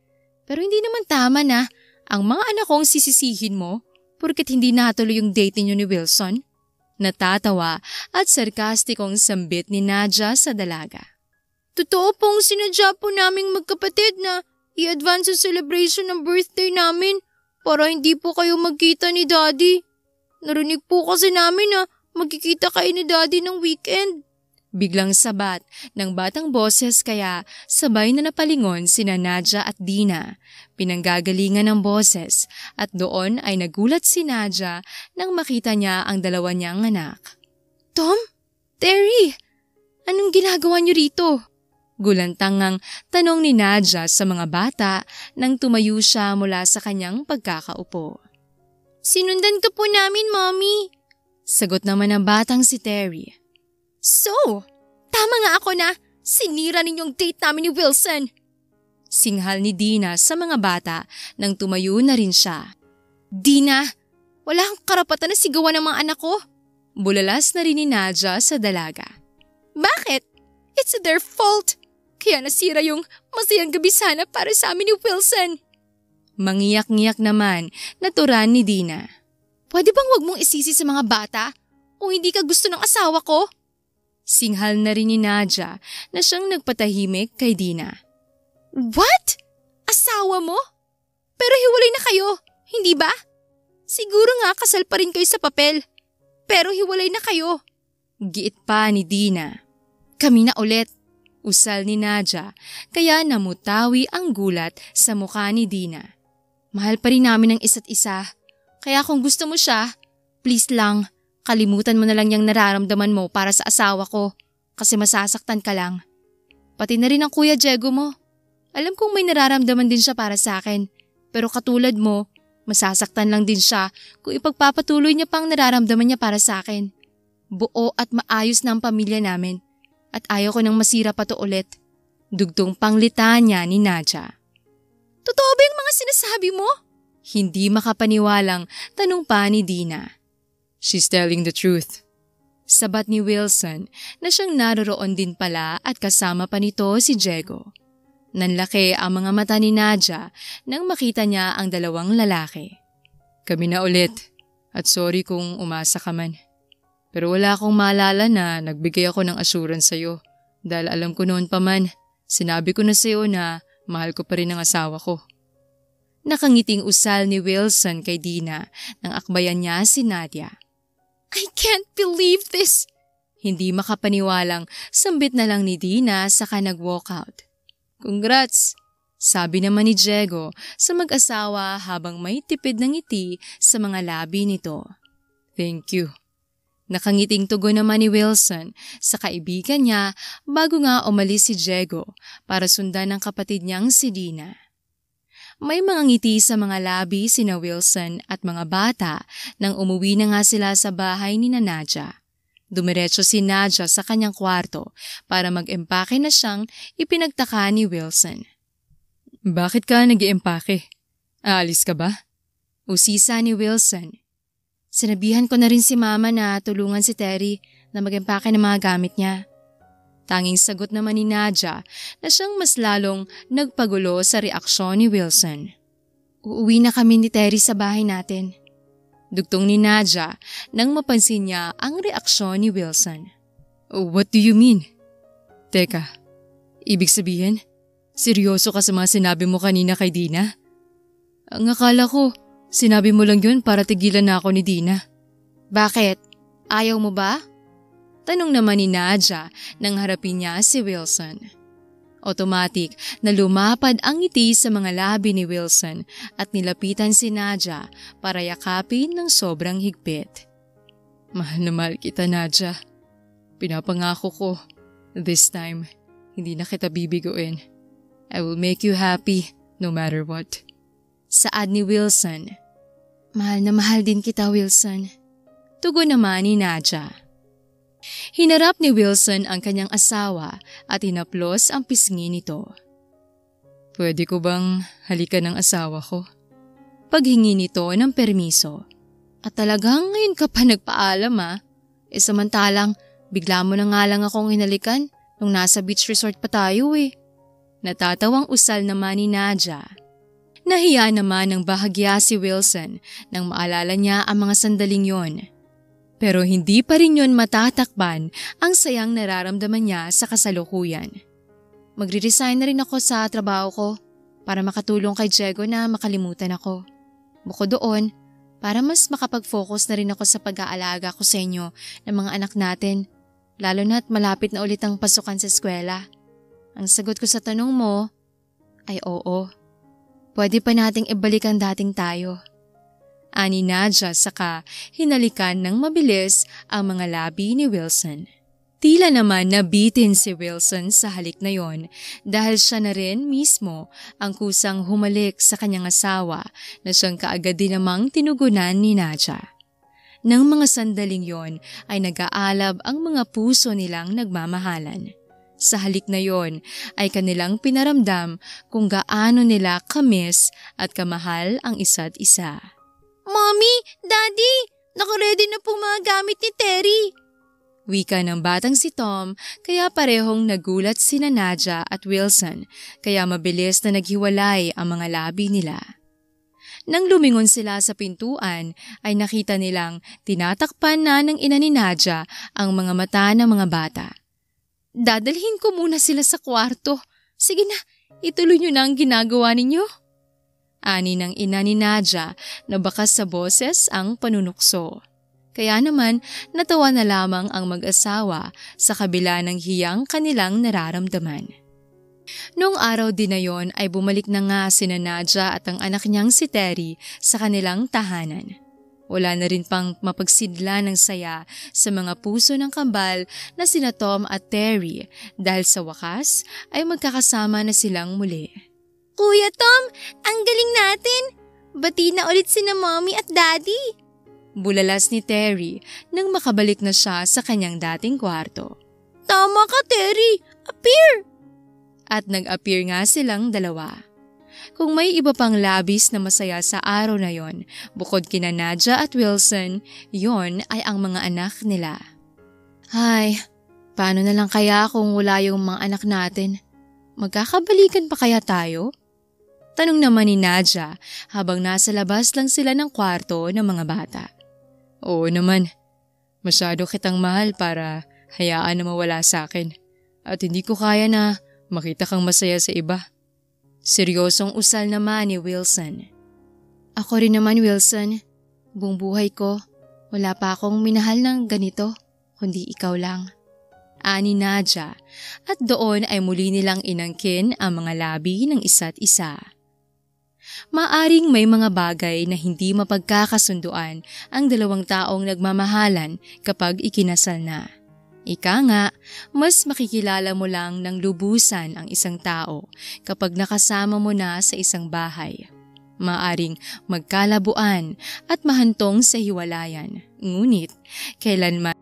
Pero hindi naman tama na ang mga anak kong sisisihin mo porket hindi natuloy yung date ninyo ni Wilson. Natatawa at sarkastikong sambit ni Nadja sa dalaga. Totoo pong sinadya po naming magkapatid na i-advance sa celebration ng birthday namin para hindi po kayo magkita ni Daddy. Narinig po kasi namin na magkikita kayo ni Daddy ng weekend. Biglang sabat ng batang boses kaya sabay na napalingon sina Nadja at Dina. Pinanggagalingan ng boses at doon ay nagulat si Nadja nang makita niya ang 2 niyang anak. Tom? Terry? Anong ginagawa niyo rito? Gulantangang tanong ni Nadja sa mga bata nang tumayo siya mula sa kanyang pagkakaupo. Sinundan ka po namin, Mommy. Sagot naman ng batang si Terry. So, tama nga ako na sinira ninyong date namin ni Wilson. Singhal ni Dina sa mga bata nang tumayo na rin siya. Dina, wala kang karapatan na sigawan ng mga anak ko. Bulalas na rin ni Nadja sa dalaga. Bakit? It's their fault. Kaya nasira yung masayang gabi sana para sa amin ni Wilson. Mangiyak-ngiyak naman na turan ni Dina. Pwede bang wag mong isisi sa mga bata? O hindi ka gusto ng asawa ko? Singhal na rin ni Nadja na siyang nagpatahimik kay Dina. What? Asawa mo? Pero hiwalay na kayo, hindi ba? Siguro nga kasal pa rin kayo sa papel. Pero hiwalay na kayo. Giit pa ni Dina. Kami na ulit. Usal ni Nadja, kaya namutawi ang gulat sa mukha ni Dina. Mahal pa rin namin ang isa't isa. Kaya kung gusto mo siya, please lang, kalimutan mo na lang yung nararamdaman mo para sa asawa ko kasi masasaktan ka lang. Pati na rin ang Kuya Diego mo. Alam kong may nararamdaman din siya para sa akin, pero katulad mo, masasaktan lang din siya kung ipagpapatuloy niya pang nararamdaman niya para sa akin. Buo at maayos na ang pamilya namin. At ayaw ko nang masira pa to ulit. Dugtong panglitanya ni Nadja. Totoo ba yung mga sinasabi mo? Hindi makapaniwalang tanong pa ni Dina. She's telling the truth. Sabat ni Wilson na siyang naroroon din pala at kasama pa nito si Diego. Nanlaki ang mga mata ni Nadja nang makita niya ang dalawang lalaki. Kami na ulit at sorry kung umasa ka man. Pero wala akong maalala na nagbigay ako ng assurance sa'yo dahil alam ko noon pa man, sinabi ko na sa'yo na mahal ko pa rin ang asawa ko. Nakangiting usal ni Wilson kay Dina nang akbayan niya si Nadia. I can't believe this! Hindi makapaniwalang sambit na lang ni Dina saka nag-walk out. Congrats! Sabi naman ni Diego sa mag-asawa habang may tipid ng ngiti sa mga labi nito. Thank you. Nakangiting tugon naman ni Wilson sa kaibigan niya bago nga umalis si Diego para sundan ng kapatid niyang si Dina. May mga ngiti sa mga labi sina Wilson at mga bata nang umuwi na nga sila sa bahay ni Nadja. Dumiretso si Nadja sa kanyang kwarto para mag-empake na siyang ipinagtaka ni Wilson. Bakit ka nag-iempake? Aalis ka ba? Usisa ni Wilson. Sinabihan ko na rin si Mama na tulungan si Terry na mag-empake ng mga gamit niya. Tanging sagot naman ni Nadja na siyang mas lalong nagpagulo sa reaksyon ni Wilson. Uuwi na kami ni Terry sa bahay natin. Dugtong ni Nadja nang mapansin niya ang reaksyon ni Wilson. What do you mean? Teka, ibig sabihin, seryoso ka sa mga sinabi mo kanina kay Dina? Ang akala ko, sinabi mo lang yun para tigilan na ako ni Dina. Bakit? Ayaw mo ba? Tanong naman ni Nadja nang harapin niya si Wilson. Automatic na lumapad ang ngiti sa mga labi ni Wilson at nilapitan si Nadja para yakapin ng sobrang higpit. Mahal na mahal kita, Nadja. Pinapangako ko, this time, hindi na kita bibiguin. I will make you happy no matter what. Saad ni Wilson. Mahal na mahal din kita, Wilson. Tugon naman ni Nadja. Hinarap ni Wilson ang kanyang asawa at hinaplos ang pisngi nito. Pwede ko bang halikan ng asawa ko? Paghingi nito ng permiso. At talagang ngayon ka pa nagpaalam samantalang bigla mo na nga lang akong hinalikan nung nasa beach resort pa tayo Natatawang usal naman ni Nadja. Nahiya naman ng bahagya si Wilson nang maalala niya ang mga sandaling yon. Pero hindi pa rin yon matatakban ang sayang nararamdaman niya sa kasalukuyan. Magre-resign na rin ako sa trabaho ko para makatulong kay Diego na makalimutan ako. Bukod doon, para mas makapag-focus na rin ako sa pag-aalaga ko sa inyo ng mga anak natin, lalo na't malapit na ulit ang pasukan sa eskwela. Ang sagot ko sa tanong mo ay oo. Pwede pa nating ibalik ang dating tayo. Ani Nadja saka hinalikan ng mabilis ang mga labi ni Wilson. Tila naman nabitin si Wilson sa halik na yon dahil siya na rin mismo ang kusang humalik sa kanyang asawa na siyang kaagad din namang tinugunan ni Nadja. Nang mga sandaling yon ay nag-aalab ang mga puso nilang nagmamahalan. Sa halik na yon ay kanilang pinaramdam kung gaano nila kamis at kamahal ang isa't isa. Mommy! Daddy! Nakaredy na po mga gamit ni Terry. Wika ng batang si Tom, kaya parehong nagulat sina Nadja at Wilson, kaya mabilis na naghiwalay ang mga labi nila. Nang lumingon sila sa pintuan, ay nakita nilang tinatakpan na ng ina ni Nadja ang mga mata ng mga bata. Dadalhin ko muna sila sa kwarto. Sige na, ituloy niyo na ang ginagawa ninyo. Ani ng ina ni Nadja na bakas sa boses ang panunukso. Kaya naman natawa na lamang ang mag-asawa sa kabila ng hiyang kanilang nararamdaman. Noong araw din na yon ay bumalik na nga sina Nadja at ang anak niyang si Terry sa kanilang tahanan. Wala na rin pang mapagsidla ng saya sa mga puso ng kambal na sina Tom at Terry dahil sa wakas ay magkakasama na silang muli. Kuya Tom, ang galing natin! Bati na ulit sina Mommy at Daddy! Bulalas ni Terry nang makabalik na siya sa kanyang dating kwarto. Tama ka, Terry! Appear! At nag-appear nga silang dalawa. Kung may iba pang labis na masaya sa araw na yon, bukod kina Nadja at Wilson, yon ay ang mga anak nila. Ay, paano na lang kaya kung wala yung mga anak natin? Magkakabalikan pa kaya tayo? Tanong naman ni Nadja habang nasa labas lang sila ng kwarto ng mga bata. Oo naman, masyado kitang mahal para hayaan na mawala sa akin at hindi ko kaya na makita kang masaya sa iba. Seryosong usal naman ni Wilson. Ako rin naman, Wilson. Buong buhay ko, wala pa akong minahal ng ganito, kundi ikaw lang. Ani Nadja, at doon ay muli nilang inangkin ang mga labi ng isa't isa. Maaring may mga bagay na hindi mapagkakasunduan ang dalawang taong nagmamahalan kapag ikinasal na. Ika nga, mas makikilala mo lang ng lubusan ang isang tao kapag nakasama mo na sa isang bahay. Maaring magkalabuan at mahantong sa hiwalayan, ngunit kailanman